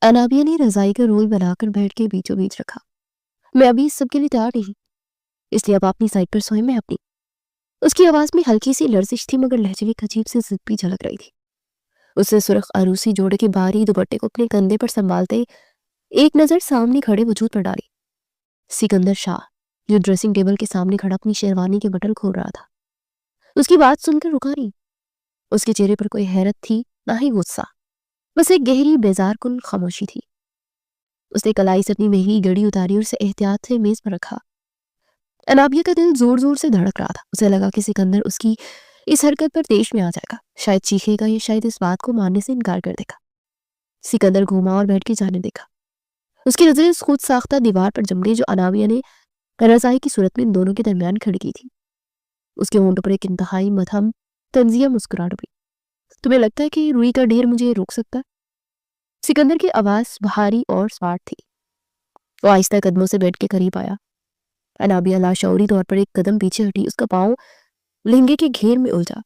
अनाबिया ने रजाई का रोल बनाकर बेड के बीचों बीच रखा। मैं अभी इस सब के लिए तैयार नहीं, इसलिए अब अपनी साइड पर सोए, मैं अपनी। उसकी आवाज में हल्की सी लर्जिश थी, मगर लहजे में एक अजीब सी जिद भी झलक रही थी। उससे सुर्ख अरूसी जोड़े के भारी दुपट्टे को अपने कंधे पर संभालते एक नजर सामने खड़े वजूद पर डाली। सिकंदर शाह, जो ड्रेसिंग टेबल के सामने खड़ा अपनी शेरवानी के बटन खोल रहा था, उसकी बात सुनकर रुका नहीं। उसके चेहरे पर कोई हैरत थी, ना ही गुस्सा, बस एक गहरी बेजार कुन खामोशी थी। उसने कलाई से अपनी महंगी घड़ी उतारी और उसे एहतियात से मेज पर रखा। अनाबिया का दिल जोर जोर से धड़क रहा था। उसे लगा कि सिकंदर उसकी इस हरकत पर देश में आ जाएगा, शायद चीखेगा या शायद इस बात को मानने से इनकार कर देगा। सिकंदर घूमा और बैठ के जाने देखा। उसकी नजरें उस खुद साख्ता दीवार पर जम गई जो अनाबिया ने रजाई की सूरत में इन दोनों के दरमियान खड़ी की थी। उसके होंठों पर एक इंतहाई मध्यम तंजिया मुस्कुराहट हुई। तुम्हें लगता है कि रुई का ढेर मुझे रोक सकता है? सिकंदर की आवाज भारी और स्वार थी। वो आहिस्ता कदमों से बेड के करीब आया। अनाबिया लाशौरी तौर पर एक कदम पीछे हटी। उसका पांव लहंगे के घेर में उलझा,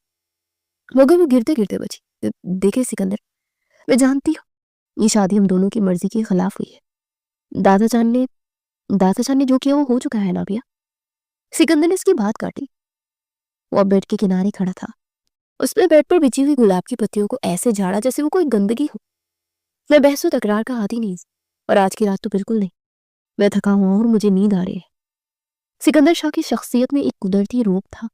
मगर वो गिरते गिरते बची। देखे सिकंदर, मैं जानती हूँ ये शादी हम दोनों की मर्जी के खिलाफ हुई है। दादाजान ने जो किया वो हो चुका है अनाबिया। सिकंदर ने इसकी बात काटी। वो अब बेड के किनारे खड़ा था। उसने बेड पर बिछी हुई गुलाब की पत्तियों को ऐसे झाड़ा जैसे वो कोई गंदगी हो। मैं बहसो तकरार का आदी नहीं, और आज की रात तो बिल्कुल नहीं। मैं थका हुआ और मुझे नींद आ रही है। सिकंदर शाह की शख्सियत में एक कुदरती रूप था।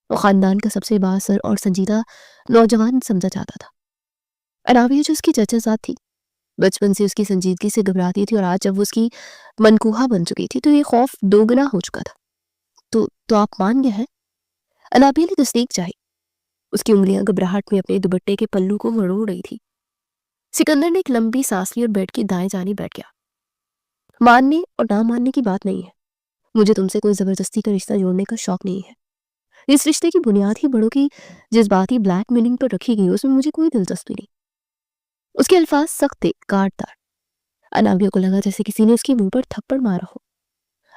वो खानदान का सबसे बाअसर और संजीदा नौजवान समझा जाता था। अनाबिया जो उसकी चचाजाद थी, बचपन से उसकी संजीदगी से घबराती थी, और आज जब वो उसकी मनकूहा बन चुकी थी तो ये खौफ दोगुना हो चुका था। तो आप मान गए हैं? अनाबिया ने तस्दीक चाही। उसकी उंगलियां घबराहट में अपने दुपट्टे के पल्लू को मरोड़ रही थी। सिकंदर ने एक लंबी सांस ली और बेड की दाएं जानी बैठ गया। मानने और ना मानने की बात नहीं है। मुझे तुमसे कोई जबरदस्ती का रिश्ता जोड़ने का शौक नहीं है। इस रिश्ते की बुनियाद ही बड़ों की जज्बाती ब्लैकमेलिंग पर रखी गई, उसमें मुझे कोई दिलचस्पी नहीं। उसके अल्फाज सख्त थे, काटदार। अनाबिया को लगा जैसे किसी ने उसके मुंह पर थप्पड़ मारा हो।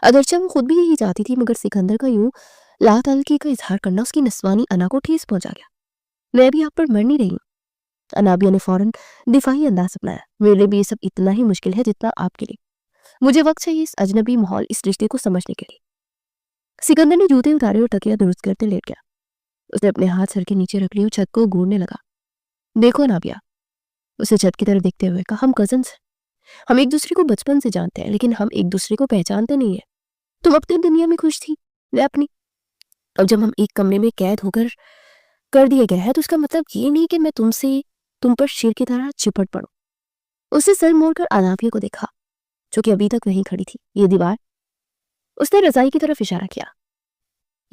अगरचे वो खुद भी यही चाहती थी, मगर सिकंदर का यूं लातअलकी का इजहार करना उसकी नस्वानी अना को ठेस पहुंचा गया। मैं भी आप पर मर नहीं रही हूँ। अनाबिया ने फौरन दिफाई अंदाज अपनाया। मेरे लिए भी ये सब इतना ही मुश्किल है जितना आपके लिए। मुझे वक्त चाहिए इस अजनबी माहौल, इस रिश्ते को समझने के लिए। सिकंदर ने जूते उतारे और तकिया दुरुस्त करते लेट गया। उसने अपने हाथ सर के नीचे रख लिए और छत को घूरने लगा। देखो अनाबिया, उसे छत की तरफ देखते हुए कहा, हम कजन्स हैं। हम एक दूसरे को बचपन से जानते हैं, लेकिन हम एक दूसरे को पहचानते नहीं है। तुम अपनी दुनिया में खुश थी, मैं अपनी। अब जब हम एक कमरे में कैद होकर कर दिए गए हैं, तो उसका मतलब ये नहीं कि मैं तुम पर शेर की तरह चिपट पड़ूं। उसने सर मोड़कर अनाबिया को देखा, जो कि अभी तक वहीं खड़ी थी। ये दीवार, उसने रजाई की तरफ इशारा किया,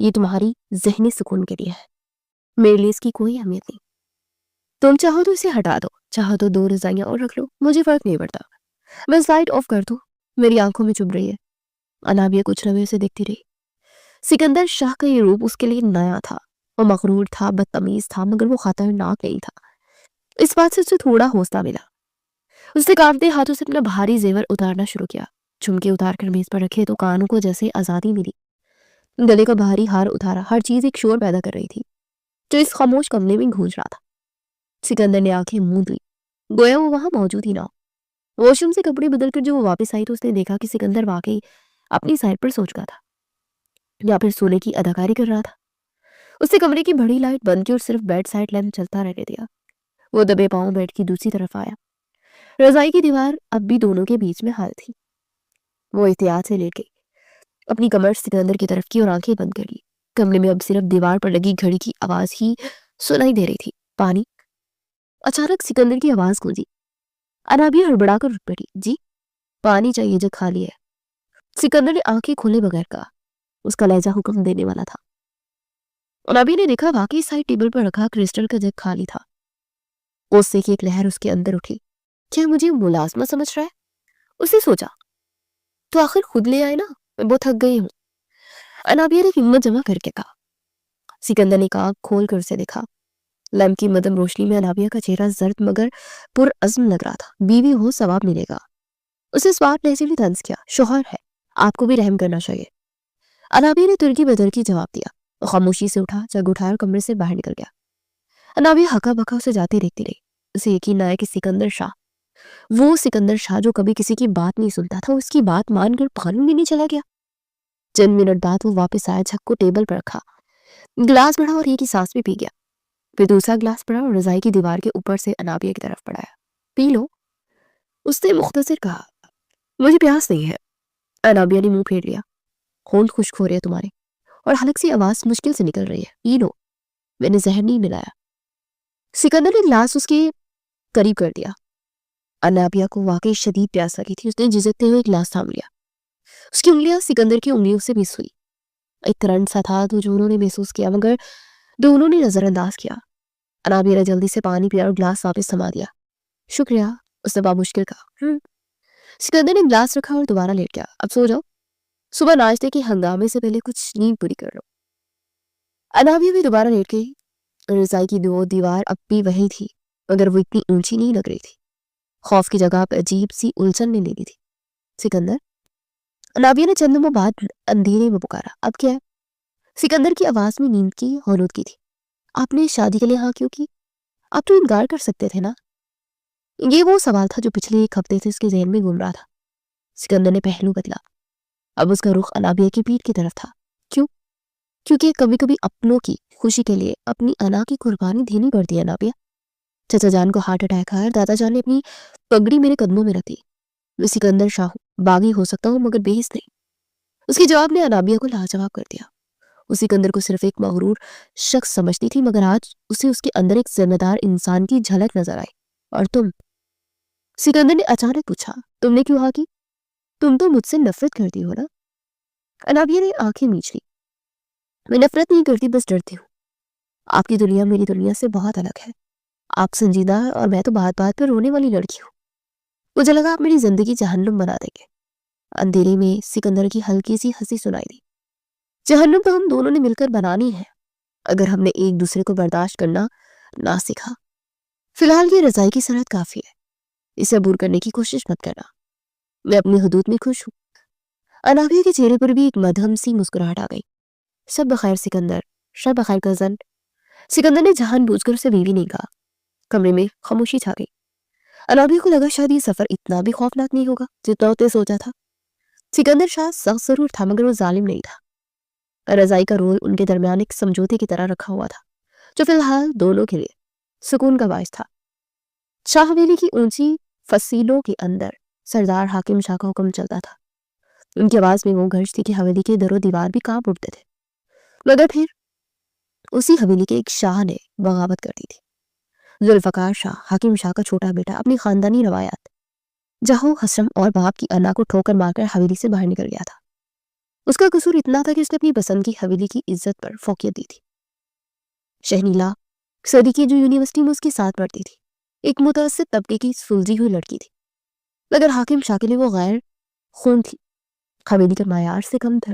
ये तुम्हारी ज़हनी सुकून के लिए है। मेरे लिए इसकी कोई अहमियत नहीं। तुम चाहो तो इसे हटा दो, चाहो तो 2 रजाइयां और रख लो, मुझे फर्क नहीं पड़ता। बस लाइट ऑफ कर दो, मेरी आंखों में चुभ रही है। अनाबिया कुछ रवे से देखती रही। सिकंदर शाह का ये रूप उसके लिए नया था। वो मगरूर था, बदतमीज था, मगर वो खतरनाक नहीं था। इस बात से उसे थोड़ा हौसला मिला। उसने कांपते हाथों से अपना भारी जेवर उतारना शुरू किया। झुमके उतार कर मेज पर रखे तो कानों को जैसे आजादी मिली। गले का भारी हार उतारा। हर चीज एक शोर पैदा कर रही थी जो इस खामोश कमरे में गूंज रहा था। सिकंदर ने आंखें मूंद ली, गोया वो वहां मौजूद ही ना हो। वॉशरूम से कपड़े बदलकर जो वो वापस आई तो उसने देखा कि सिकंदर वाकई अपनी साइड पर सो चुका था, या फिर सोने की अदाकारी कर रहा था। उसने कमरे की बड़ी लाइट बंद की और सिर्फ बेड साइड लैंप चलता रहने दिया। वो दबे पांव बेड की दूसरी तरफ आया। रजाई की दीवार अब भी दोनों के बीच में हाल थी। वो एहतियात से लेट गई, अपनी कमर सिकंदर की तरफ की और आंखें बंद कर ली। कमरे में अब सिर्फ दीवार पर लगी घड़ी की आवाज ही सुनाई दे रही थी। पानी। अचानक सिकंदर की आवाज गूंजी। अनाबिया हड़बड़ाकर उठ बैठी। जी, पानी चाहिए, जग खाली है। सिकंदर ने आंखें खोले बगैर कहा। उसका लहजा हुक्म देने वाला था। अनाबिया ने देखा वाकई साइड टेबल पर रखा क्रिस्टल का जग खाली था। गुस्से की एक लहर उसके अंदर उठी। क्या मुझे मुलाजमा समझ रहा है? उसने सोचा। तो आखिर खुद ले आए ना, मैं बहुत थक गई हूँ। अनाबिया ने हिम्मत जमा करके कहा। सिकंदर ने आंख खोल कर उसे देखा। लैम्प की मदम रोशनी में अनाबिया का चेहरा जर्द मगर पुरअज़्म लग रहा था। बीवी हो, सवाब मिलेगा। उसे स्वार लहजे में तंज किया। शोहर है, आपको भी रहम करना चाहिए। अनाबिया ने तुर्की बदल की जवाब दिया। वो खामोशी से उठा, जग उठाकर कमरे से बाहर निकल गया। अनाबिया हका बका उसे जाते देखती रही। उसे यकीन आया कि सिकंदर शाह وہ سکندر شاہ جو کبھی کسی کی بات نہیں سنتا تھا، اس کی بات مان کر پانی بھی نہیں چلا گیا۔ چند منٹ بعد وہ واپس آیا، جھگ کو ٹیبل پر رکھا، گلاس بڑھا اور ایک ہی سانس میں پی گیا۔ پھر دوسرا گلاس پڑا اور رضائی کی دیوار کے اوپر سے انابیہ کی طرف بڑھایا۔ پی لو، اس نے مختصر کہا۔ مجھے پیاس نہیں ہے۔ انابیہ نے منہ پھیر لیا۔ ہونٹ خشک ہو رہے ہیں تمہارے، اور حلق سی آواز مشکل سے نکل رہی ہے، پی لو، میں نے زہر نہیں ملایا۔ سکندر نے گلاس اس کے قریب کر دیا۔ انابیہ کو واقعی شدید پیاس لگی تھی، اس نے جھجکتے ہوئے گلاس تھام لیا۔ اس کی انگلیاں سکندر کی انگلیوں سے مس ہوئی۔ ایک کرنٹ سا تھا جو دونوں نے محسوس کیا، مگر دونوں نے نظر انداز کیا۔ انابیہ نے جلدی سے پانی پیا اور گلاس واپس تھما دیا۔ شکریہ، اس نے بامشکل کہا۔ سکندر نے گلاس رکھا اور دوبارہ لیٹ گیا۔ اب سو جاؤ، صبح ناشتے کے ہنگامے سے پہلے کچھ نیند پوری کر لو۔ انابیہ بھی دوبارہ لیٹ گئی۔ رضائی کی دیوار اب بھی وہی تھی، مگر وہ اتنی اونچی نہیں لگ رہی تھی۔ خوف کی جگہ پہ عجیب سی الجھن نے لے لی تھی۔ سکندر، انابیہ نے چند لمحوں بعد اندھیرے میں پکارا۔ اب کیا ہے؟ سکندر کی آواز میں نیند کی غنودگی تھی۔ آپ نے شادی کے لیے ہاں کیوں کی؟ آپ تو انکار کر سکتے تھے نا؟ یہ وہ سوال تھا جو پچھلے ایک ہفتے سے اس کے ذہن میں گھوم رہا تھا۔ سکندر نے پہلو بدلا۔ اب اس کا رخ انابیہ کی پیٹھ کی طرف تھا۔ کیوں؟ کیونکہ کبھی کبھی اپنوں کی خوشی کے لیے اپنی انا کی قربانی دینی پڑتی ہے انابیہ۔ چچا جان کو ہارٹ اٹیک آیا اور دادا جان نے اپنی پگڑی میرے قدموں میں رکھ دی۔ میں سکندر شاہ ہوں، باغی ہو سکتا ہوں مگر بے حس نہیں۔ اس کے جواب نے انابیہ کو لاجواب کر دیا۔ وہ سکندر کو صرف ایک مغرور شخص سمجھتی تھی، مگر آج اسے اس کے اندر ایک ذمہ دار انسان کی جھلک نظر آئی۔ اور تم؟ سکندر نے اچانک پوچھا۔ تم نے کیوں ہاں کی؟ تم تو مجھ سے نفرت کرتی ہو نا؟ انابیہ نے آنکھیں میچ لی۔ میں نفرت نہیں کرتی، بس ڈرتی ہوں۔ آپ کی دنیا میری دنیا سے بہت الگ ہے۔ آپ سنجیدہ ہیں اور میں تو بات بات پر رونے والی لڑکی ہوں۔ مجھے لگا آپ میری زندگی جہنم بنا دیں گے۔ اندھیرے میں سکندر کی ہلکی سی ہنسی سنائی دی۔ جہنم تو ہم دونوں نے مل کر بنانی ہے، اگر ہم نے ایک دوسرے کو برداشت کرنا نہ سیکھا۔ فی الحال یہ رضائی کی سرحد کافی ہے، اسے عبور کرنے کی کوشش مت کرنا۔ میں اپنی حدود میں خوش ہوں۔ انابیہ کے چہرے پر بھی ایک مدھم سی مسکراہٹ آ گئی۔ شب بخیر سکندر، شب بخیر کزن۔ سکندر نے جہان بوجھ کر اسے بیوی نہیں کہا۔ کمرے میں خاموشی چھا گئی۔ انابیہ کو لگا شاید یہ سفر اتنا بھی خوفناک نہیں ہوگا جتنا اسے سوچا تھا۔ سکندر شاہ سخت ضرور تھا، مگر وہ ظالم نہیں تھا۔ رضائی کا رول ان کے درمیان ایک سمجھوتے کی طرح رکھا ہوا تھا، جو فی الحال دونوں کے لیے سکون کا باعث تھا۔ شاہ حویلی کی اونچی فصیلوں کے اندر سردار حاکم شاہ کا حکم چلتا تھا۔ ان کی آواز میں وہ گرج تھی کہ حویلی کے در و دیوار بھی کانپ اٹھتے تھے۔ مگر پھر اسی حویلی کے ایک شاہ نے بغاوت کر دی تھی۔ ذوالفقار شاہ، حاکم شاہ کا چھوٹا بیٹا، اپنی خاندانی روایات، جہو حسرم اور باپ کی انا کو ٹھوکر مار کر حویلی سے باہر نکل گیا تھا۔ اس کا قصور اتنا تھا کہ اس نے اپنی پسند کی حویلی کی عزت پر فوقیت دی تھی۔ شہنیلا صدی کی جو یونیورسٹی میں اس کے ساتھ پڑھتی تھی، ایک متوسط طبقے کی سلجھی ہوئی لڑکی تھی، مگر حاکم شاہ کے لیے وہ غیر خون تھی، حویلی کے معیار سے کم تر۔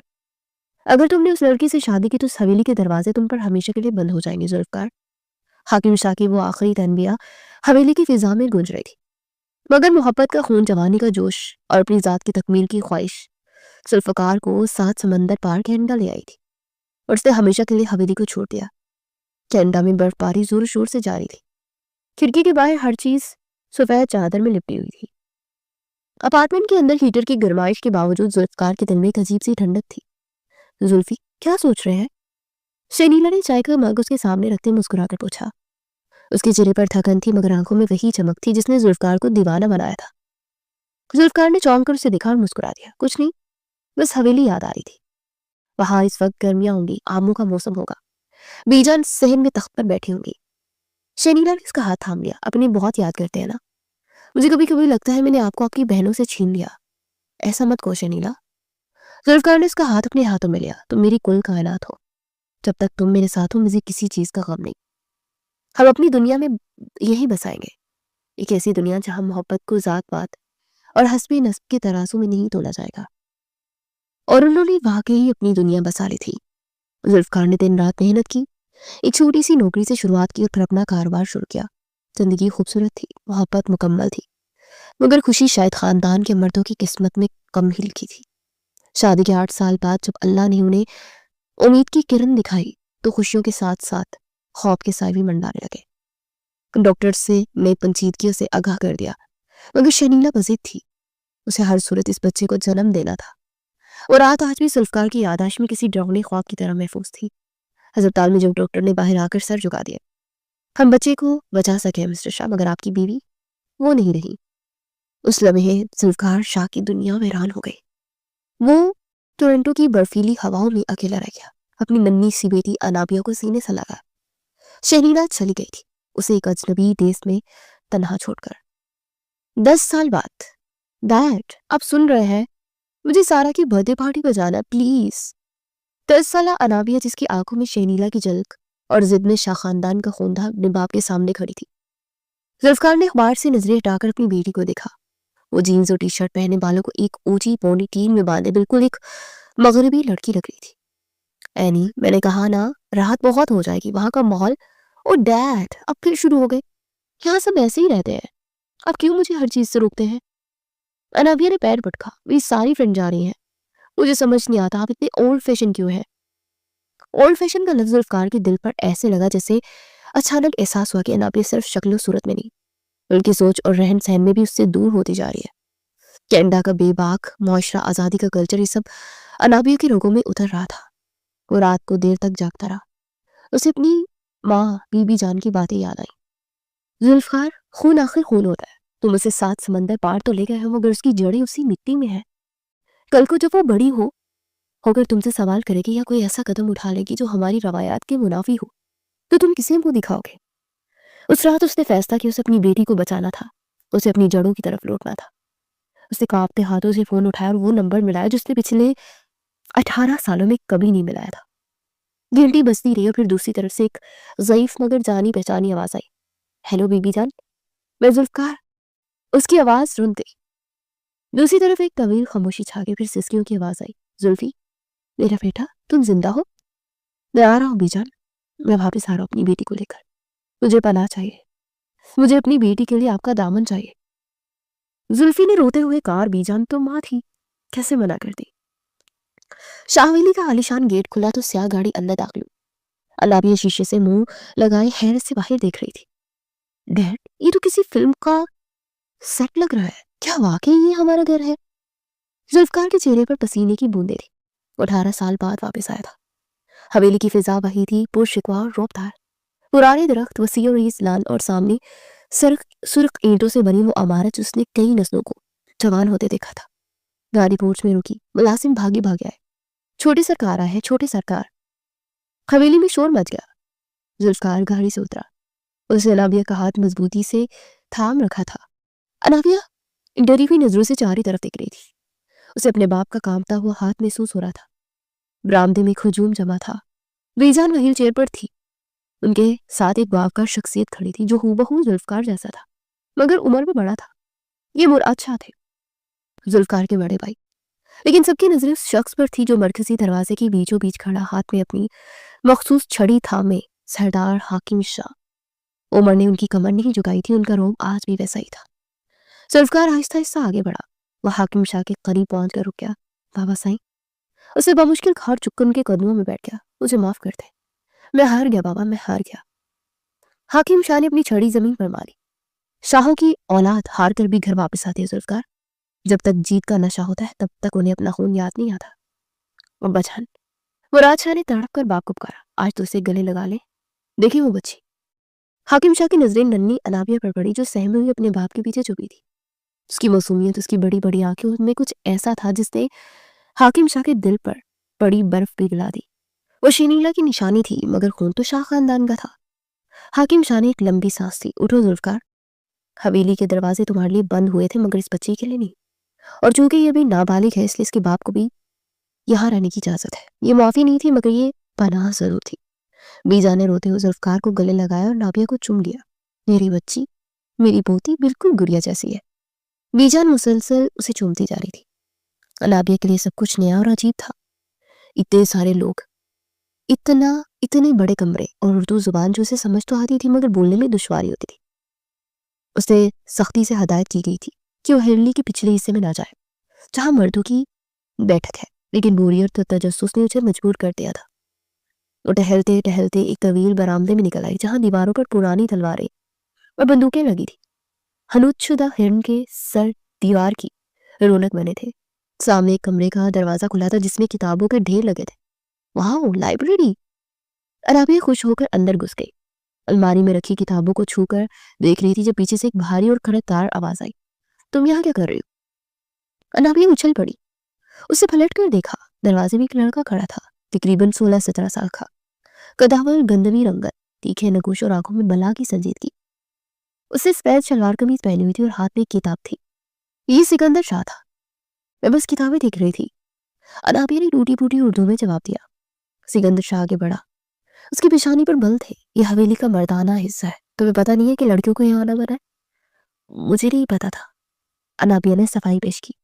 اگر تم نے اس لڑکی سے شادی کی تو اس حویلی کے دروازے تم پر ہمیشہ کے لیے بند ہو جائیں گے ذوالفقار۔ حاکم شاہ کی وہ آخری تنبیہ حویلی کی فضا میں گونج رہی تھی، مگر محبت کا خون، جوانی کا جوش اور اپنی ذات کی تکمیل کی خواہش ذوالفقار کو 7 سمندر پار کینیڈا لے آئی تھی، اور اس نے ہمیشہ کے لیے حویلی کو چھوڑ دیا۔ کینیڈا میں برف باری زور و شور سے جاری تھی۔ کھڑکی کے باہر ہر چیز سفید چادر میں لپٹی ہوئی تھی۔ اپارٹمنٹ کے اندر ہیٹر کی گرمائش کے باوجود ذوالفقار کے دل میں ایک عجیب سی ٹھنڈک تھی۔ زلفی، کیا سوچ رہے ہیں؟ شنیلا نے چائے کا مگ اس کے سامنے رکھتے مسکرا کر پوچھا۔ اس کے چہرے پر تھکن تھی، مگر آنکھوں میں وہی چمک تھی جس نے ذوالفقار کو دیوانہ بنایا تھا۔ ذوالفقار نے چونک کر اسے دیکھا اور مسکرا دیا۔ کچھ نہیں، بس حویلی یاد آ رہی تھی۔ وہاں اس وقت گرمیاں ہوں گی، آموں کا موسم ہوگا، بیجان صحن میں تخت پر بیٹھی ہوں گی۔ شنیلا نے اس کا ہاتھ تھام لیا۔ اپنی بہت یاد کرتے ہیں نا؟ مجھے کبھی کبھی لگتا ہے میں نے آپ کو آپ کی بہنوں سے چھین لیا۔ ایسا مت کہو شنیلا۔ ذوالفقار نے اس کا ہاتھ اپنے ہاتھوں میں لیا۔ تم میری کل کائنات ہو، جب تک تم میرے ساتھ ہو مجھے کسی چیز کا غم نہیں۔ ہم اپنی دنیا میں یہی بسائیں گے، ایک ایسی دنیا جہاں محبت کو ذات پات اور حسب نسب کے ترازو میں نہیں تولا جائے گا۔ اور انہوں نے واقعی اپنی دنیا بسا لی تھی۔ ذوالفقار نے دن رات محنت کی، ایک چھوٹی سی نوکری سے شروعات کی اور پھر اپنا کاروبار شروع کیا۔ زندگی خوبصورت تھی، محبت مکمل تھی، مگر خوشی شاید خاندان کے مردوں کی قسمت میں کم ہی لکھی تھی۔ شادی کے 8 سال بعد جب اللہ نے انہیں امید کی کرن دکھائی تو خوشیوں کے ساتھ ساتھ خواب کے سائے بھی منڈانے لگے۔ ڈاکٹر سے میں پیچیدگیوں سے آگاہ کر دیا मगर शनीला बज़िद थी। उसे हर सूरत इस बच्चे को जन्म देना था। और रात आज भी जुल्फ़कार की याददाश्त में किसी डरावने ख्वाब की तरह महफूज थी। अस्पताल में जब डॉक्टर ने बाहर आकर सर झुका दिया, हम बच्चे को बचा सके मिस्टर शाह, मगर आपकी बीवी वो नहीं रही। उस लम्हे जुल्फ़कार शाह की दुनिया हैरान हो गई। वो टोरंटो की बर्फीली हवाओं में अकेला रह गया, अपनी नन्ही सी बेटी अनाबिया को सीने से लगा। शहनीला चली गई थी, उसे एक अजनबी देश में तन्हा छोड़कर। 10 साल बाद। डैड, आप सुन रहे हैं? मुझे सारा की बर्थडे पार्टी पर जाना प्लीज। 10 साल अनाबिया, जिसकी आंखों में शहनीला की झलक और जिद में शाह खानदान का खून था, अपने बाप के सामने खड़ी थी। जुल्फ़कार ने अखबार से नजरें हटाकर अपनी बेटी को देखा। वो जीन्स और टी शर्ट पहने, बालों को एक ऊंची पोनी टीन में बांधे, बिल्कुल एक मगरबी लड़की लग रही थी। एनी, मैंने कहा ना, राहत बहुत हो जाएगी, वहां का माहौल। ओ डैड, अब फिर शुरू हो गए। यहाँ सब ऐसे ही रहते हैं, आप क्यों मुझे हर चीज से रोकते हैं? अनाबिया ने पैर पटका। मेरी सारी फ्रेंड जा रही हैं, मुझे समझ नहीं आता आप इतने ओल्ड फैशन क्यों है। ओल्ड फैशन का लफ्ज जुल्फ़कार के दिल पर ऐसे लगा जैसे अचानक एहसास हुआ कि अनाबिया सिर्फ शक्ल सूरत में नहीं, उनकी सोच और रहन सहन में भी उससे दूर होती जा रही है। कैनेडा का बेबाक मुआशरा, आज़ादी का कल्चर, ये सब अनाबिया के रोगों में उतर रहा था। वो रात को देर तक जागता रहा। उसे अपनी माँ बीबी जान की बातें याद आई। जुल्फ़कार, खून आखिर खून होता है। तुम उसे 7 समंदर पार तो ले गए हो, मगर उसकी जड़ें उसी मिट्टी में है। कल को जब वो बड़ी होकर तुमसे सवाल करेगी या कोई ऐसा कदम उठा लेगी जो हमारी रवायात के मुनाफी हो, तो तुम किसे मुंह दिखाओगे? उस रात उसने फैसला किया, उसे अपनी बेटी को बचाना था, उसे अपनी जड़ों की तरफ लौटना था। उसने कांपते हाथों से फोन उठाया और वो नंबर मिलाया जो उसने पिछले 18 सालों में कभी नहीं मिलाया था। घंटी बजती रही और फिर दूसरी तरफ से एक ज़ईफ मगर जानी पहचानी आवाज आई। हेलो बीबी जान, मैं जुल्फ़कार। उसकी आवाज रुन गई। दूसरी तरफ एक तवील खामोशी छा गई, फिर सिसकियों की आवाज आई। जुल्फी, मेरा बेटा, तुम जिंदा हो? मैं आ रहा हूँ बीजान, मैं वापस आ रहा हूँ अपनी बेटी को लेकर। मुझे पनाह चाहिए, मुझे अपनी बेटी के लिए आपका दामन चाहिए। जुल्फी ने रोते हुए कहा, बीजान तो माँ थी, कैसे मना कर दी। शाहवेली का आलिशान गेट खुला तो स्याह गाड़ी अंदर दाखिल हुई। अनाबिया शीशे से मुंह लगाए हैरत से बाहर देख रही थी। डैड, ये तो किसी फिल्म का सेट लग रहा है, क्या वाकई ये हमारा घर है? जुल्फ़कार के चेहरे पर पसीने की बूंदें थी। 18 साल बाद वापस आया था। हवेली की फिजा वही थी, पुरशिकवा और रौबदार। पुराने दरख्त, वसी और लान, और सामने सुर्ख ईंटों से बनी वो इमारत जिसने कई नस्लों को जवान होते देखा था। गाड़ी पोर्च में रुकी, मुलाजिम भागे भागे आए। छोटे सरकार आए हैं, छोटे सरकार। हवेली में शोर मच गया। जुल्फ़कार गाड़ी से उतरा। उसे अनाबिया का हाथ मजबूती से थाम रखा था। अनाबिया डरी हुई नजरों से चारों तरफ देख रही थी। उसे अपने बाप का कांपता हुआ हाथ महसूस हो रहा था। बरामदे में हुजूम जमा था। रीजान व्हील चेयर पर थी। उनके साथ एक बावकार शख्सियत खड़ी थी जो हूबहू जुल्फ़कार जैसा था, मगर उम्र में बड़ा था। ये मुराद शाह थे, जुल्फ़कार के बड़े भाई। लेकिन सबकी नजरें उस शख्स पर थी जो मरकजी दरवाजे के बीचों बीच खड़ा, हाथ में अपनी मखसूस छड़ी थामे, सरदार हाकिम शाह। उमर ने उनकी कमर नहीं झुकाई थी, उनका रोब आज भी वैसा ही था। जुल्फ़कार आहिस्ता आहिस्ता आगे बढ़ा। वह हाकिम शाह के करीब पहुंचकर रुक गया। बाबा साईं, उसे बमुश्किल हार चुककर उनके कदमों में बैठ गया। मुझे माफ कर दे, मैं हार गया बाबा, मैं हार गया। हाकिम शाह ने अपनी छड़ी जमीन पर मारी। शाहों की औलाद हार कर भी घर वापस आती है जुल्फ़कार। जब तक जीत का नशा होता है तब तक उन्हें अपना खून याद नहीं आता। अब्बा जान, मुराद शाह ने तड़प कर बाप को पुकारा, आज तो उसे गले लगा ले, देखी वो बच्ची। हाकिम शाह की नजरें नन्ही अनाबिया पर पड़ी जो सहमी हुई अपने बाप के पीछे छुपी थी। उसकी मासूमियत, उसकी बड़ी बड़ी आंखें में कुछ ऐसा था जिसने हाकिम शाह के दिल पर बड़ी बर्फ पिघला दी। वो शनीला की निशानी थी, मगर खून तो शाह खानदान का था। हाकिम शाह ने एक लंबी सांस ली। उठो जुल्फ़कार, हवेली के दरवाजे तुम्हारे लिए बंद हुए थे, मगर इस बच्चे के लिए नहीं। और चूंकि ये अभी नाबालिग है, इसलिए इसके बाप को भी यहाँ रहने की इजाजत है। ये माफी नहीं थी, मगर ये पनाह जरूर थी। बीजा ने रोते हुए जुल्फ़कार को गले लगाया और नाबिया को चूम लिया। मेरी बच्ची, मेरी पोती बिल्कुल गुड़िया जैसी है। बीजान मुसलसल उसे चूमती जा रही थी। नाबिया के लिए सब कुछ नया और अजीब था। इतने सारे लोग, इतने बड़े कमरे, और उर्दू जुबान जो उसे समझ तो आती थी मगर बोलने में दुश्वारी होती थी। उसे सख्ती से हदायत की गई थी कि वो हवेली के पिछले हिस्से में ना जाए, जहां मर्दों की बैठक है। लेकिन बोरियत और तजस्सुस ने उसे मजबूर कर दिया था। वो टहलते टहलते एक तवील बरामदे में निकल आई, जहां दीवारों पर पुरानी तलवारें और बंदूकें लगी थी। हनूत शुदा हिरन के सर दीवार की रौनक बने थे। सामने एक कमरे का दरवाजा खुला था जिसमें किताबों के ढेर लगे थे। वाह, लाइब्रेरी! अराबिया खुश होकर अंदर घुस गई। अलमारी में रखी किताबों को छूकर देख रही थी जब पीछे से एक भारी और खड़कदार आवाज आई। तुम यहाँ क्या कर रही हो? अनाबिया उछल पड़ी। उसे पलट कर देखा। दरवाजे में एक लड़का खड़ा था, तकरीबन 16-17 साल का। कदावर गंदवी रंगत, तीखे नकुश और आंखों में बला की संजीदगी। उससे सफेद शलवार कमीज पहनी हुई थी और हाथ में एक किताब थी। ये सिकंदर शाह था। मैं बस किताबें देख रही थी, अनाबिया ने टूटी फूटी उर्दू में जवाब दिया। सिकंदर शाह आगे बढ़ा। उसकी पेशानी पर बल थे। ये हवेली का मर्दाना हिस्सा है। तुम्हें पता नहीं है कि लड़कियों को यहाँ आना मना है? मुझे नहीं पता था। अनाबिया ने सफाई पेश की।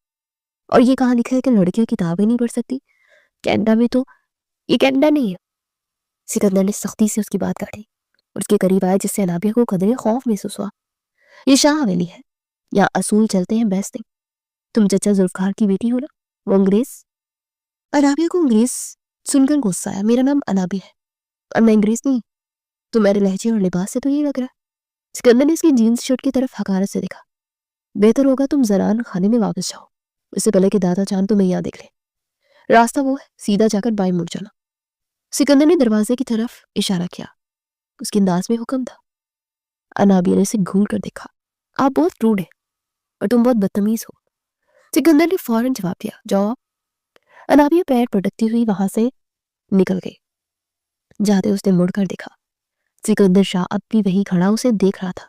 और ये कहाँ लिखा है कि लड़कियां किताबें नहीं पढ़ सकती? कनाडा में तो ये कनाडा नहीं है। सिकंदर ने सख्ती से उसकी बात काटी और उसके करीब आया, जिससे अनाबिया को कदरे खौफ महसूस हुआ। ये शाह हवेली है, यहाँ असूल चलते हैं, बेस्ट नहीं। तुम चचा जुल्फकार की बेटी हो ना? वो अंग्रेज? अनाबिया को अंग्रेज सुनकर गुस्सा आया। मेरा नाम अनाबिया है और मैं अंग्रेज नहीं। तुम्हारे लहजे और लिबास से तो ये लग रहा है। सिकंदर ने उसकी जीन्स शर्ट की तरफ हकारत से देखा। बेहतर होगा तुम जरान खाने में वापस जाओ, इससे पहले कि दादा चांद तुम्हें यहाँ देख ले। रास्ता वो है, सीधा जाकर बाएं मुड़ जाना। सिकंदर ने दरवाजे की तरफ इशारा किया। उसके अंदाज में हुक्म था। अनाबिया ने उसे घूर कर देखा। आप बहुत रूड है और तुम बहुत बदतमीज हो। सिकंदर ने फौरन जवाब दिया, जाओ। अनाबिया पैर पटकती हुई वहां से निकल गई। जाते उसने मुड़कर देखा। सिकंदर शाह अब भी वही खड़ा उसे देख रहा था।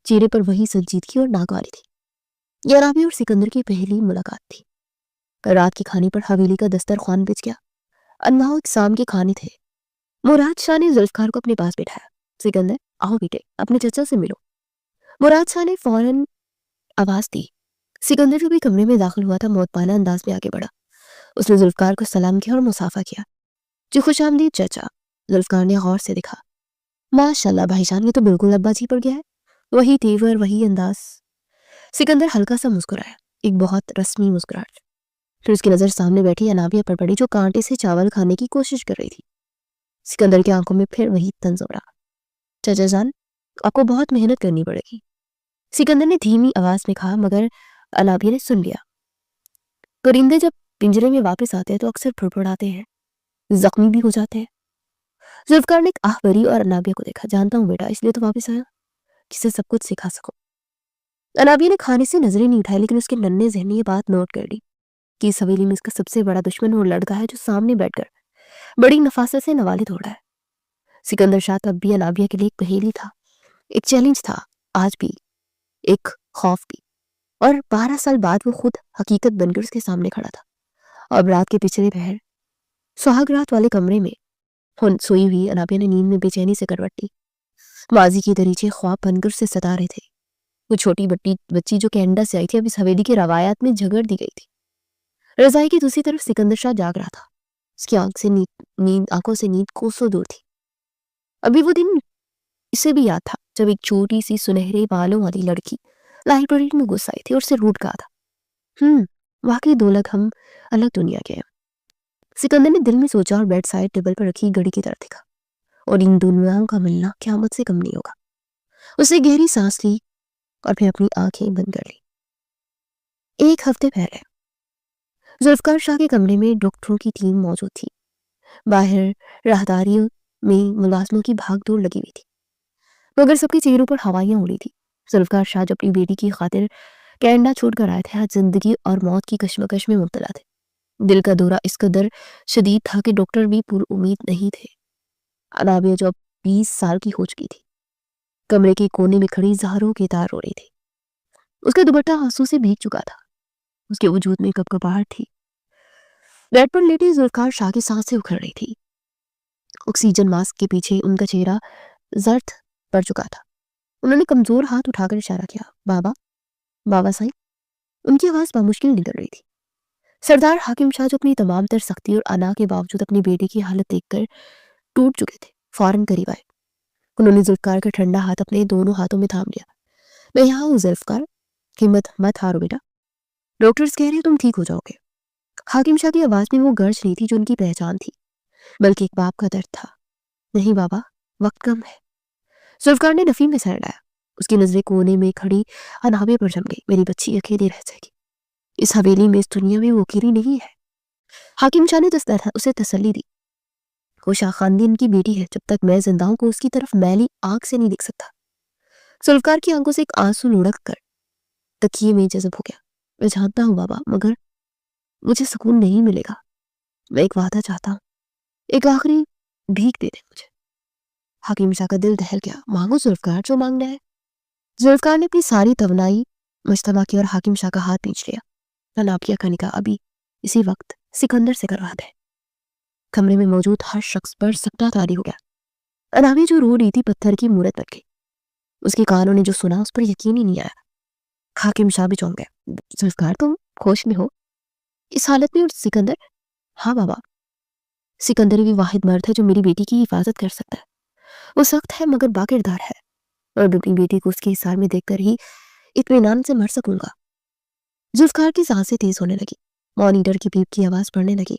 चेहरे पर वही संजीदगी और नागवारी थी। यह अनाबिया और सिकंदर की पहली मुलाकात थी। रात के खाने पर हवेली का दस्तरखान बिछ गया। अनवाह इकसाम के खाने थे। मुराद शाह ने जुल्फकार को अपने पास बिठाया। सिकंदर, आओ बेटे, अपने चचा से मिलो। मुराद शाह ने फौरन आवाज दी। सिकंदर जो भी कमरे में दाखिल हुआ था, मौतपाना अंदाज में आगे बढ़ा। उसने जुल्फकार को सलाम किया और मुसाफा किया। जो खुश आमदीद चचा। जुल्फकार ने गौर से देखा। माशाल्लाह भाईजान, ये तो बिल्कुल अब्बा जी पर गया है। वही तेवर, वही अंदाज। सिकंदर हल्का सा मुस्कुराया, एक बहुत रस्मी मुस्कुराहट। फिर उसकी नजर सामने बैठी अनाबिया पर पड़ी, जो कांटे से चावल खाने की कोशिश कर रही थी। सिकंदर की आंखों में फिर वही तंज उभरा। चाचा जान, आपको बहुत मेहनत करनी पड़ेगी। सिकंदर ने धीमी आवाज में कहा, मगर अनाबिया ने सुन लिया। परिंदे जब पिंजरे में वापस आते हैं तो अक्सर फड़फड़ाते हैं, जख्मी भी हो जाते हैं। जुल्फकार ने एक आह भरी और अनाबिया को देखा। जानता हूँ बेटा, इसलिए तो वापस आया, जिसे सब कुछ सिखा सको। अनाबिया ने खाने से नजरें नहीं उठाई, लेकिन उसके नन्हे जहन ने ये बात नोट कर ली कि इस हवेली में इसका सबसे बड़ा दुश्मन वो लड़का है जो सामने बैठकर बड़ी नफासत से नवालिद हो रहा है। सिकंदर शाह तब भी अनाबिया के लिए एक पहेली था, एक चैलेंज था, आज भी एक खौफ भी। और 12 साल बाद वो खुद हकीकत बनकर उसके सामने खड़ा था। अब रात के पिछले पहर सुहाग रात वाले कमरे में सोई हुई अनाबिया ने नींद में बेचैनी से करवट ली। माजी की दरीचे ख्वाब बनकर से सता रहे थे। वो छोटी बच्ची जो कनाडा से आई थी, अब इस हवेली की रवायात में झगड़ दी गई थी। रजाई की दूसरी तरफ सिकंदर शाह जाग रहा था। उसकी आंखों से नींद कोसों दूर थी। अभी वो दिन इसे भी याद था जब एक छोटी सी सुनहरे बालों वाली लड़की लाइब्रेरी में घुस आई थी और उसे रूठ कहा था। वाकई दो लग हम अलग दुनिया के हैं। सिकंदर ने दिल में सोचा और बेड साइड टेबल पर रखी घड़ी की तरफ देखा। और इन दुनियाओं का मिलना क़यामत से कम नहीं होगा। उसने गहरी सांस ली और फिर अपनी आंखें बंद कर ली। एक हफ्ते पहले जुल्फकार शाह के कमरे में डॉक्टरों की टीम मौजूद थी। बाहर राहदारियों में मुलाजमों की भागदौड़ लगी हुई थी, मगर सबके चेहरों पर हवाइयां उड़ी थी। जुल्फकार शाह जो अपनी बेटी की खातिर कनाडा छोड़कर आए थे, आज जिंदगी और मौत की कश्मकश में मुब्तला थे। दिल का दौरा इस कदर शदीद था कि डॉक्टर भी पूरी उम्मीद नहीं थे। अनाबिया जो अब 20 साल की हो चुकी थी, कमरे के कोने में खड़ी ज़हरों के तार रो रही थी। उसका दुपट्टा आंसू से भीग चुका था। उसके वजूद में कपकपाहट थी। बेड पर लेटी जुल्फकार शाह की सांसें उखड़ रही थी। ऑक्सीजन मास्क के पीछे उनका चेहरा जर्द पड़ चुका था। उन्होंने कमजोर हाथ उठाकर इशारा किया, बाबा, बाबा साईं। उनकी आवाज बामुश्किल निकल रही थी। सरदार हाकिम शाह जो अपनी तमाम तर सख्ती और अना के बावजूद अपनी बेटी की हालत देखकर टूट चुके थे, फौरन करीब आए। उन्होंने जुल्फकार का ठंडा हाथ अपने दोनों हाथों में थाम लिया। मैं यहाँ हूँ जुल्फकार, हिम्मत मत हारो बेटा, डॉक्टर्स कह रहे हैं तुम ठीक हो जाओगे। हाकिम शाह की आवाज में वो गर्ज नहीं थी जो उनकी पहचान थी, बल्कि एक बाप का दर्द था। नहीं बाबा, वक्त कम है। जुल्फकार ने नफी में सर डाया। اس کی نظریں کونے میں کھڑی انابیہ پر جم گئی. میری بچی اکیلی رہ جائے گی اس حویلی میں, اس دنیا میں وہ اکیلی نہیں ہے. حاکم شاہ نے اسے تسلی دی. وہ شاہ خاندان کی بیٹی ہے, جب تک میں زندہ ہوں کو اس کی طرف میلی آنکھ سے نہیں دیکھ سکتا. ذوالفقار کی آنکھوں سے ایک آنسو لڑک کر تکیے میں جذب ہو گیا. میں جانتا ہوں بابا, مگر مجھے سکون نہیں ملے گا. میں ایک وعدہ چاہتا ہوں, ایک آخری بھیک دے دے مجھے. حاکم شاہ کا دل دہل گیا. مانگو ذوالفقار, جو مانگنا ہے. ذوالفقار نے اپنی ساری توانائی مجتمع کی اور حاکم شاہ کا ہاتھ کھینچ لیا. انابیہ کا نکاح ابھی اسی وقت سکندر سے کروا دے. کمرے میں موجود ہر شخص پر سکتہ طاری ہو گیا. انابیہ جو رو رہی تھی پتھر کی مورت بن گئی. اس کے کانوں نے جو سنا اس پر یقین ہی نہیں آیا. حاکم شاہ بھی چونک گئے. ذوالفقار, تم ہوش میں ہو اس حالت میں؟ اور سکندر؟ ہاں بابا, سکندر بھی واحد مرد ہے جو میری بیٹی کی حفاظت کر سکتا ہے. وہ سخت ہے مگر باکردار ہے, اور اپنی بیٹی کو اس کے حصار میں دیکھ کر ہی اطمینان سے مر سکوں گا. ذوالفقار کی سانسیں تیز ہونے لگی. مانیٹر کی بیپ کی آواز پڑنے لگی.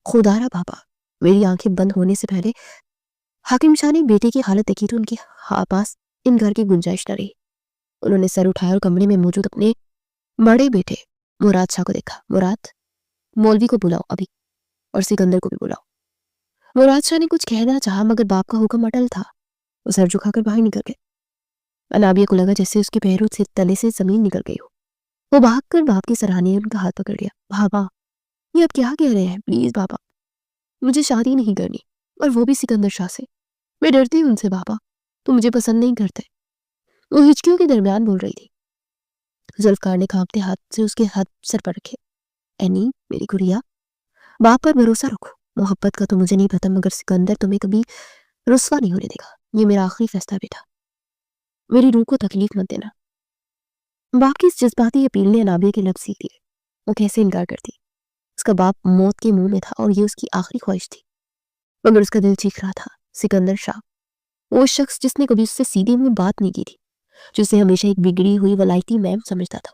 خدارا بابا. میری آنکھیں بند ہونے سے پہلے حاکم شاہ نے بیٹے کی حالت دیکھی تو ان کے پاس انکار کی گنجائش نہ رہی. انہوں نے سر اٹھایا اور کمرے میں موجود اپنے بڑے بیٹے مراد شاہ کو دیکھا. مراد, مولوی کو بلاؤ ابھی, اور سکندر کو بھی بلاؤ. مراد شاہ نے کچھ کہنا چاہا مگر باپ کا حکم اٹل تھا. وہ سر جھکا کر باہر نکل گئے. انابیہ کو لگا جیسے اس کے پیروں سے تلے سے زمین نکل گئی ہو. وہ بھاگ کر باپ کی سراہنے ان کا ہاتھ پکڑ لیا. بابا, یہ آپ کیا کہہ رہے ہیں؟ پلیز بابا, مجھے شادی نہیں کرنی, اور وہ بھی سکندر شاہ سے. میں ڈرتی ہوں ان سے بابا, تو مجھے پسند نہیں کرتے. وہ ہچکیوں کے درمیان بول رہی تھی. ذوالفقار نے کانپتے ہاتھ سے اس کے ہاتھ سر پر رکھے. اینی میری گڑیا, باپ پر بھروسہ رکھو. محبت کا تو مجھے نہیں پتا, مگر سکندر تمہیں کبھی رسوا نہیں ہونے دے گا. یہ میرا آخری فیصلہ بیٹا, میری روح کو تکلیف مت دینا. باپ کی اس جذباتی اپیل نے انابیہ کے لب سیکھ لیے. وہ کیسے انکار کرتی؟ اس کا باپ موت کے منہ میں تھا اور یہ اس کی آخری خواہش تھی. مگر اس کا دل چیخ رہا تھا. سکندر شاہ, وہ شخص جس نے کبھی اس سے سیدھے منہ بات نہیں کی تھی, جسے ہمیشہ ایک بگڑی ہوئی ولایتی میم سمجھتا تھا.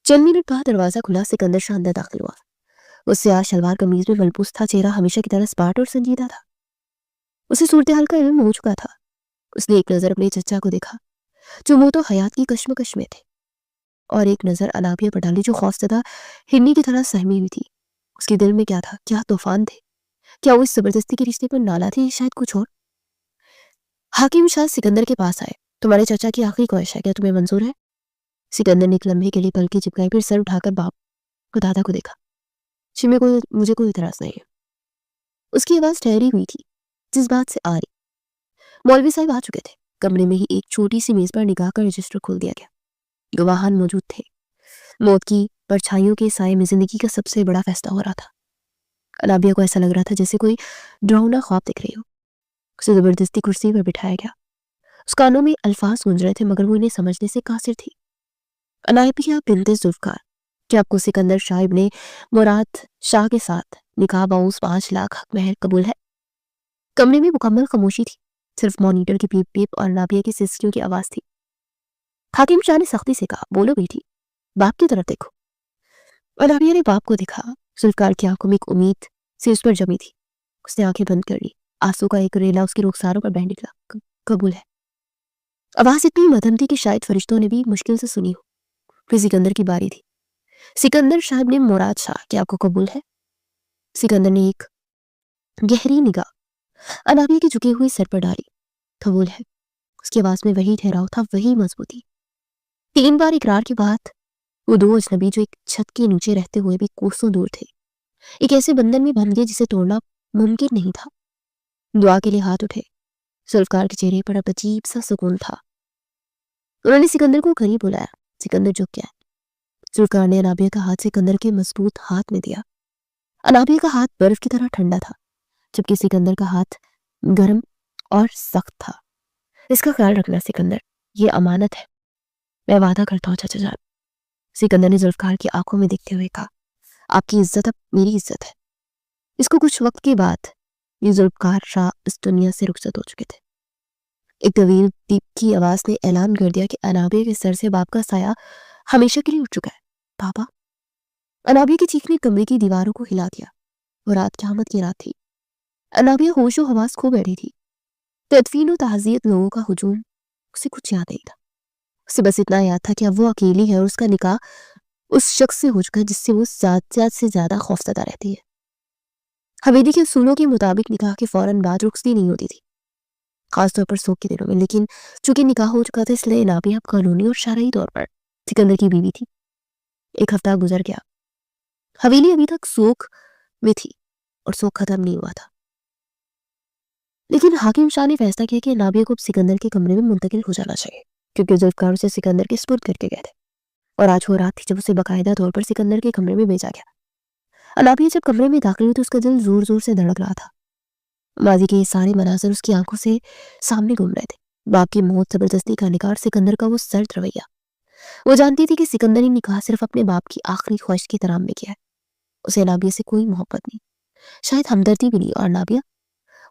چند منٹ بعد دروازہ کھلا. سکندر شاہ اندر داخل ہوا. وہ سیاہ شلوار قمیض میں ملبوس تھا. چہرہ ہمیشہ کی طرح سپاٹ اور سنجیدہ تھا. اسے صورتحال کا علم ہو چکا تھا. اس نے ایک نظر اپنے چچا کو دیکھا جو موت و حیات کی کشمکش میں تھے, اور ایک نظر انابیہ پر ڈالی جو خوفزدہ ہرنی کی طرح سہمی ہوئی تھی. اس کے دل میں کیا تھا؟ کیا طوفان تھے؟ کیا وہ اس زبردستی کے رشتے پر نالا تھے, شاید کچھ اور؟ حاکم شاہ سکندر کے پاس آئے. تمہارے چچا کی آخری خواہش ہے, کیا تمہیں منظور ہے؟ سکندر نے ایک لمحے کے لیے پلکیں چپکائی, پھر سر اٹھا کر باپ کو دادا کو دیکھا. مجھے کوئی اعتراض نہیں ہے. اس کی آواز ٹھہری ہوئی تھی, جس بات سے آ رہی. مولوی صاحب آ چکے تھے. کمرے میں ہی ایک چھوٹی سی میز پر نگاہ کا رجسٹر کھول دیا گیا. گواہان موجود تھے. موت کی پرچھائیوں کے سائے میں زندگی کا سب سے بڑا فیصلہ ہو رہا تھا. انابیہ کو ایسا لگ رہا تھا جیسے کوئی ڈراؤنا خواب دیکھ رہی ہو. اسے زبردستی کرسی پر بٹھایا گیا. اس کانوں میں الفاظ گونج رہے تھے مگر وہ انہیں سمجھنے سے قاصر تھی. انابیہ بنت ذوالفقار, کیا آپ کو سکندر شاہ ابن مراد شاہ کے ساتھ نکاح باؤس 5 لاکھ حق مہر قبول ہے؟ کمرے میں مکمل خاموشی تھی. صرف مانیٹر کی پیپ پیپ اور انابیہ کی سسکیوں کی آواز تھی. حاکم شاہ نے سختی سے کہا, بولو بیٹی, باپ کی طرف دیکھو. انابیہ نے باپ کو دیکھا. ذوالفقار کی آنکھوں میں ایک امید سے اس پر جمی تھی. اس نے آنکھیں بند کر لی. آنسو کا ایک ریلا اس کی رخساروں پر بہہ نکلا. قبول ہے. آواز اتنی مدھم تھی کہ شاید فرشتوں نے بھی مشکل سے سنی ہو. پھر سکندر کی باری تھی. سکندر شاہ ابن مراد شاہ, کیا آپ کو قبول ہے؟ سکندر نے ایک گہری نگاہ انابیہ کی جھکی ہوئی سر پر ڈالی. قبول ہے. اس کی آواز میں وہی ٹھہراؤ تھا, وہی مضبوطی. 3 بار اقرار کے بعد وہ دو اجنبی جو ایک چھت کے نیچے رہتے ہوئے بھی کوسوں دور تھے, ایک ایسے بندھن میں بندھ گئے جسے توڑنا ممکن نہیں تھا. دعا کے لیے ہاتھ اٹھے. ذوالفقار کے چہرے پر اب عجیب سا سکون تھا. انہوں نے سکندر کو قریب بلایا. سکندر جھک گیا. ذوالفقار نے انابیہ کا ہاتھ سکندر کے مضبوط ہاتھ میں دیا. انابیہ کا ہاتھ برف کی طرح ٹھنڈا تھا, جبکہ سکندر کا ہاتھ گرم اور سخت تھا. اس کا خیال رکھنا سکندر, یہ امانت ہے. میں وعدہ کرتا ہوں چچا جان. سکندر نے ذوالفقار کی آنکھوں میں دیکھتے ہوئے کہا, آپ کی عزت اب میری عزت ہے. اس کو کچھ وقت کے بعد یہ ذوالفقار شاہ اس دنیا سے رخصت ہو چکے تھے. ایک طویل دیپ کی آواز نے اعلان کر دیا کہ انابیہ کے سر سے باپ کا سایہ ہمیشہ کے لیے اٹھ چکا ہے. پاپا. انابیہ کی چیخ نے کمرے کی دیواروں کو ہلا دیا. وہ رات قیامت کی رات تھی. انابیہ ہوش و حواس کھو بیٹھی تھی. تدفین و تعزیت لوگوں کا ہجوم उसे कुछ याद नहीं था। उसे बस इतना याद था कि अब वो अकेली है और उसका निकाह उस शख्स से हो चुका है जिससे वो ज्यादा से ज्यादा खौफजदा रहती है। हवेली के उसूलों के मुताबिक निकाह के फौरन बाद रुखसती नहीं होती थी, खासतौर पर सोख के दिनों में। लेकिन चूंकि निकाह हो चुका था इसलिए नाबिया अब कानूनी और शरई तौर पर सिकंदर की बीवी थी। एक हफ्ता गुजर गया। हवेली अभी तक सोख में थी और सोख खत्म नहीं हुआ था। लेकिन हाकिम शाह ने फैसला किया कि नाबिया को अब सिकंदर के कमरे में मुंतकिल हो जाना चाहिए, क्योंकि जुल्फकार उसे सिकंदर के सुपुर्द करके गए थे और आज वो रात थी जब उसे बाकायदा तौर पर सिकंदर के कमरे में भेजा गया। नाबिया जब कमरे में दाखिल हुई तो उसका दिल जोर जोर से धड़क रहा था। माजी के ये सारे मनाजर उसकी आंखों से सामने घूम रहे थे। बाप की मौत, जबरदस्ती का निकाह, सिकंदर का वो सर्द रवैया। वो जानती थी कि सिकंदर ने निकाह सिर्फ अपने बाप की आखिरी ख्वाहिश की तराम में किया है। उसे नाबिया से कोई मोहब्बत नहीं, शायद हमदर्दी भी नहीं। और नाबिया,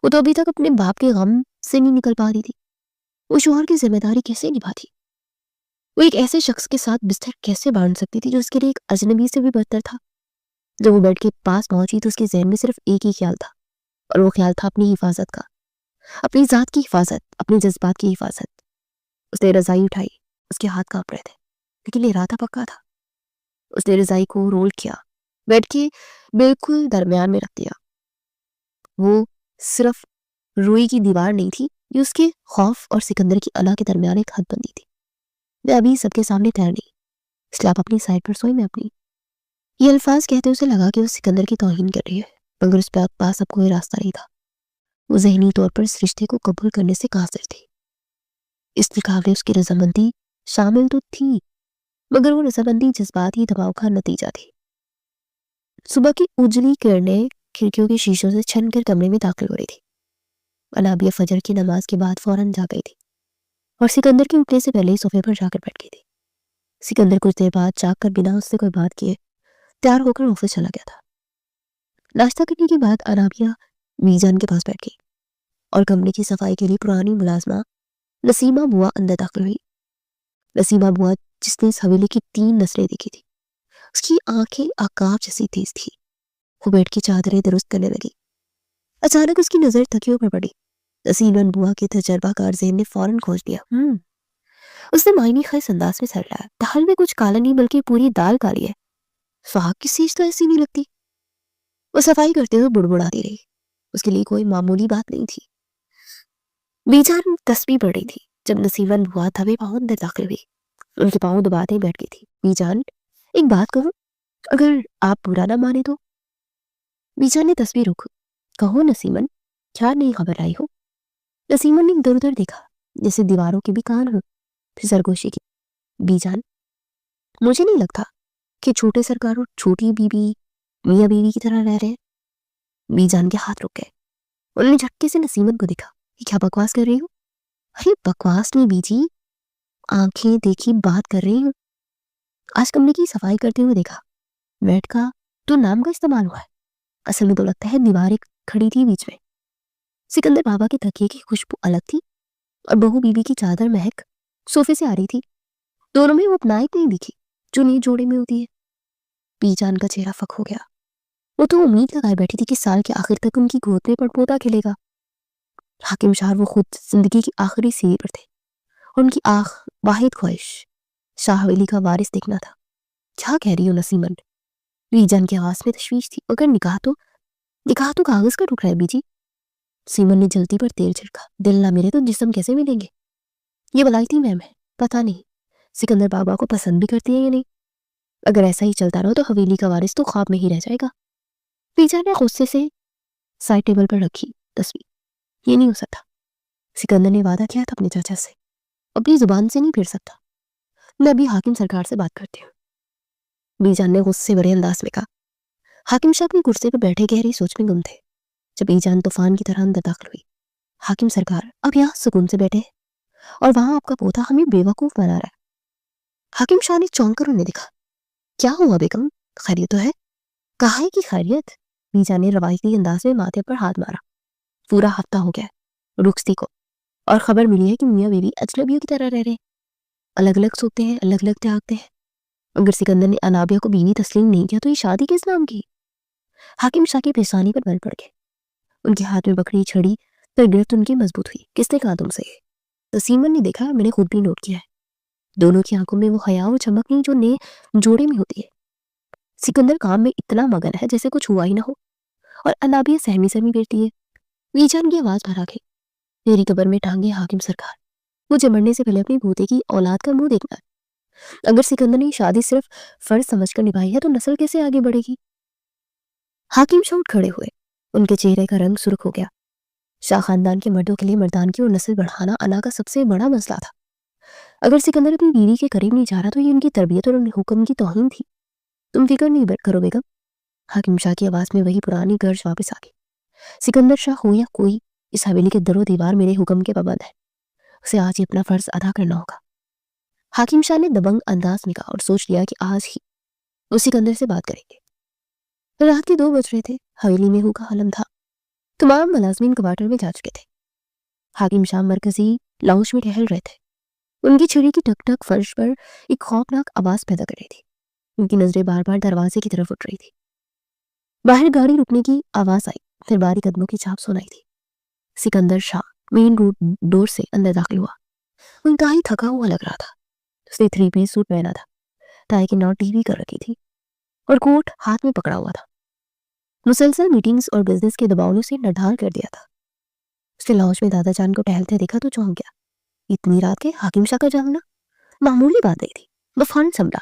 वो तो अभी तक अपने बाप के गम से नहीं निकल पा रही थी। वो शोहर की जिम्मेदारी कैसे निभाती? वो एक ऐसे शख्स के साथ बिस्तर कैसे बांध सकती थी जो उसके लिए एक अजनबी से भी बदतर था? जब वो बेड के पास पहुंची तो उसके जहन में सिर्फ एक ही ख्याल था, और वो ख्याल था अपनी हिफाजत का, अपनी जात की हिफाजत, अपने जज्बात की हिफाजत। उसने रजाई उठाई, उसके हाथ कांप रहे थे, लेकिन इरादा पक्का था। उसने रजाई को रोल किया, बेड के बिल्कुल दरमियान में रख दिया। वो सिर्फ रुई की दीवार नहीं थी, ये उसके खौफ और सिकंदर की अना के दरमियान एक हद बंदी थी। वे अभी सबके सामने तैर नहीं, इसलिए आप अपनी साइड पर सोई, मैं अपनी। ये अल्फाज कहते उसे लगा कि वो सिकंदर की तौहीन कर रही है, मगर उस पास अब कोई रास्ता नहीं था। वो ज़हनी तौर पर इस रिश्ते को कबूल करने से कासिर थी। इस निकाह में उसकी रजामंदी शामिल तो थी, मगर वो रजामंदी जज्बाती दबाव का नतीजा थी। सुबह की उजली किरणें खिड़कियों के शीशों से छन कर कमरे में दाखिल हो रही थी। अनाबिया फजर की नमाज के बाद फौरन जा गई थी और सिकंदर के उठने से पहले ही सोफे पर जाकर बैठ गई थी। सिकंदर कुछ देर बाद जाग कर बिना उससे कोई बात किए तैयार होकर ऑफिस चला गया था। नाश्ता करने के बाद अनाबिया मीजान के पास बैठ गई और कमरे की सफाई के लिए पुरानी मुलाजमा नसीमा बुआ अंदर दाखिल हुई। नसीमा बुआ जिसने इस हवेली की 3 नस्लें देखी थी, उसकी आंखें आकाब जैसी तेज थी। वो बेड की चादरें दुरुस्त करने लगी। अचानक उसकी नजर तकियों पर पड़ी। नसीमा बुआ के तजर्बाकार ज़हन ने फौरन खोज लिया। उसने मायने खैस अंदाज में सर लाया। दाल में कुछ काला नहीं बल्कि पूरी दाल काली है। सुहाग की सीज तो ऐसी नहीं लगती। वो सफाई करते हुए बुड़बुड़ाती रही। उसके लिए कोई मामूली बात नहीं थी। मीजान तस्बीह पढ़ रही थी जब नसीमन बुआ दबे पांव अंदर दाखिल हुई। उनके पांव दबाते बैठ गई थी। मीजान, एक बात कहूं, अगर आप बुरा ना माने तो? मीजान ने तस्बीह रुक। कहो नसीमन, क्या नई खबर आई हो? नसीमन ने इधर उधर देखा जैसे दीवारों के भी कान हो, फिर सरगोशी की। मीजान, मुझे नहीं लगता कि छोटे सरकार और छोटी बीबी मियाँ बीवी की तरह रह रहे हैं। मीजान के हाथ रुक गए। उन्होंने झटके से नसीमन को देखा। ये क्या बकवास कर रही हो? अरे बकवास नहीं बीजी, आंखें देखी बात कर रही हूँ। आज कमरे की सफाई करते हुए देखा, मैट का तो नाम का इस्तेमाल हुआ है। असल में तो लगता है दीवार एक खड़ी थी बीच में। सिकंदर बाबा के तकिए की खुशबू अलग थी और बहू बीबी की चादर महक सोफे से आ रही थी। दोनों में वो अपनाई नहीं दिखी जो नई जोड़े में होती है। बीजान का चेहरा फक हो गया। वो तो उम्मीद लगाए बैठी थी कि साल के आखिर तक उनकी गोद में पड़पोता खिलेगा। हाकिम शाह वो खुद जिंदगी की आखिरी सीढ़ी पर थे। उनकी वाहिद ख्वाहिश शाह हवेली का वारिस देखना था। क्या कह रही हो नसीमन? रीजन की आवाज में तशवीश थी। अगर निकाह तो कागज का टुकड़ा है बीजी। सीमन ने जल्दी पर तेल छिड़का। दिल ना मिले तो जिस्म कैसे मिलेंगे? ये वलायती मैम है, पता नहीं सिकंदर बाबा को पसंद भी करती है या नहीं। अगर ऐसा ही चलता रहो तो हवेली का वारिस तो ख्वाब में ही रह जाएगा। रीजन ने गुस्से से साइड टेबल पर रखी तस्वीर। ये नहीं हो सकता। सिकंदर ने वादा किया था अपने चाचा से, अपनी जुबान से नहीं फिर सकता। मैं अभी हाकिम सरकार से बात करती हूँ, बीजान ने गुस्से भरे अंदाज में कहा। हाकिम शाह अपनी कुर्सी पर बैठे गहरी सोच में गुम थे जब ईजान तूफान की तरह अंदर दाखिल हुई। हाकिम सरकार, अब यहाँ सुकून से बैठे और वहां आपका पोता हमें बेवकूफ बना रहा है। हाकिम शाह ने चौंक कर उन्हें देखा। क्या हुआ बेगम, खैरियत तो है? कहा है कि खैरियत? बीजान ने रवायती अंदाज में माथे पर हाथ मारा। पूरा हफ्ता हो गया रुखसती को और खबर मिली है कि मियाँ बीवी अजनबियों की तरह रह रहे हैं। अलग अलग सोते हैं, अलग अलग त्यागते हैं। अगर सिकंदर ने अनाबिया को बीवी तस्लीम नहीं किया तो ये शादी किस नाम की? हाकिम शाह की पेशानी पर बल पड़ गए। उनके हाथ में बकरी छड़ी पर गिरफ्त उनकी मजबूत हुई। किसने कहा तुमसे? तो सीमन ने देखा, मैंने खुद भी नोट किया है, दोनों की आंखों में वो हया और चमक नहीं जो नए जोड़े में होती है। सिकंदर काम में इतना मगन है जैसे कुछ हुआ ही ना हो, और अनाबिया सहमी सहमी बैठती है। वीजान की आवाज भरा गई, मेरी कब्र में टांगे हाकिम सरकार, मुझे मरने से पहले अपनी पोते की औलाद का मुंह देखना है। अगर सिकंदर ने शादी सिर्फ फर्ज समझकर निभाई है तो नस्ल कैसे आगे बढ़ेगी? हाकिम शाह उठ खड़े हुए, उनके चेहरे का रंग सुर्ख हो गया। शाह खानदान के मर्दों के लिए मर्दानगी और नस्ल बढ़ाना अना का सबसे बड़ा मसला था। अगर सिकंदर अपनी बीवी के करीब नहीं जा रहा तो ये उनकी तरबियत और हुक्म की तौहीन थी। तुम फिक्र नहीं करो बेगम। हाकिम शाह की आवाज में वही पुरानी गर्ज वापस आ गई। सिकंदर शाह हो या कोई, इस हवेली के दरो दीवार मेरे हुक्म के पाबंद है, उसे आज ही अपना फर्ज अदा करना होगा। हाकिम शाह ने दबंग अंदाज में कहा और सोच लिया कि आज ही वो सिकंदर से बात करेंगे। रात के 2 बज रहे थे, हवेली में हुक्का आलम था। तमाम मुलाजमीन क्वार्टर में जा चुके थे। हाकिम शाह मरकजी लाउंज में टहल रहे थे। उनकी छुरी की टक टक फर्श पर एक खौफनाक आवाज पैदा कर रही थी। उनकी नजरें बार बार दरवाजे की तरफ उठ रही थी। बाहर गाड़ी रुकने की आवाज आई, फिर बारी कदमों की छाप सुनाई थी। Sikandar Shah main road door से अंदर दाखिल हुआ। इंतहाई थका हुआ लग रहा था। उसने 3 पीस सूट पहना था, टाई की नॉट टीवी कर रखी थी और कोट हाथ में पकड़ा हुआ था। मुसलसल मीटिंग्स और बिजनेस के दबाव ने उसे नढाल कर दिया था। उसने लॉन्च में दादा जान को टहलते देखा तो चौंक गया। इतनी रात के हाकिम शाह का जागना मामूली बात नहीं थी। वो फौरन संभला,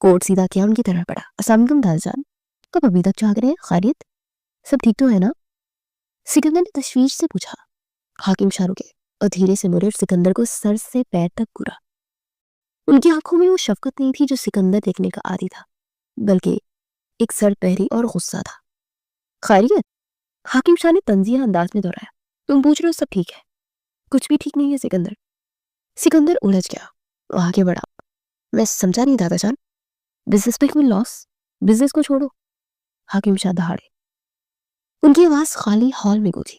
कोट सीधा किया, उनकी तरफ पड़ा। अस्सलामुअलैकुम दादा जान, कब अभी तक जाग रहे हैं? खैरियत, सब ठीक तो है ना? सिकंदर ने तशवीश से पूछा। हाकिम शाह रुके और धीरे से मुड़े और सिकंदर को सर से पैर तक घूरा। उनकी आंखों में वो शफकत नहीं थी जो सिकंदर देखने का आदी था, बल्कि एक सरपहरी और गुस्सा था। खैरियत? हाकिम शाह ने तंजिया अंदाज में दोहराया। तुम पूछ रहे हो सब ठीक है? कुछ भी ठीक नहीं है सिकंदर। सिकंदर उलझ गया, वो आगे बढ़ा। मैं समझा नहीं दादा जान, बिजनेस में कोई लॉस? बिजनेस को छोड़ो। हाकिम शाह दहाड़े। उनकी आवाज खाली हॉल में गूंजी।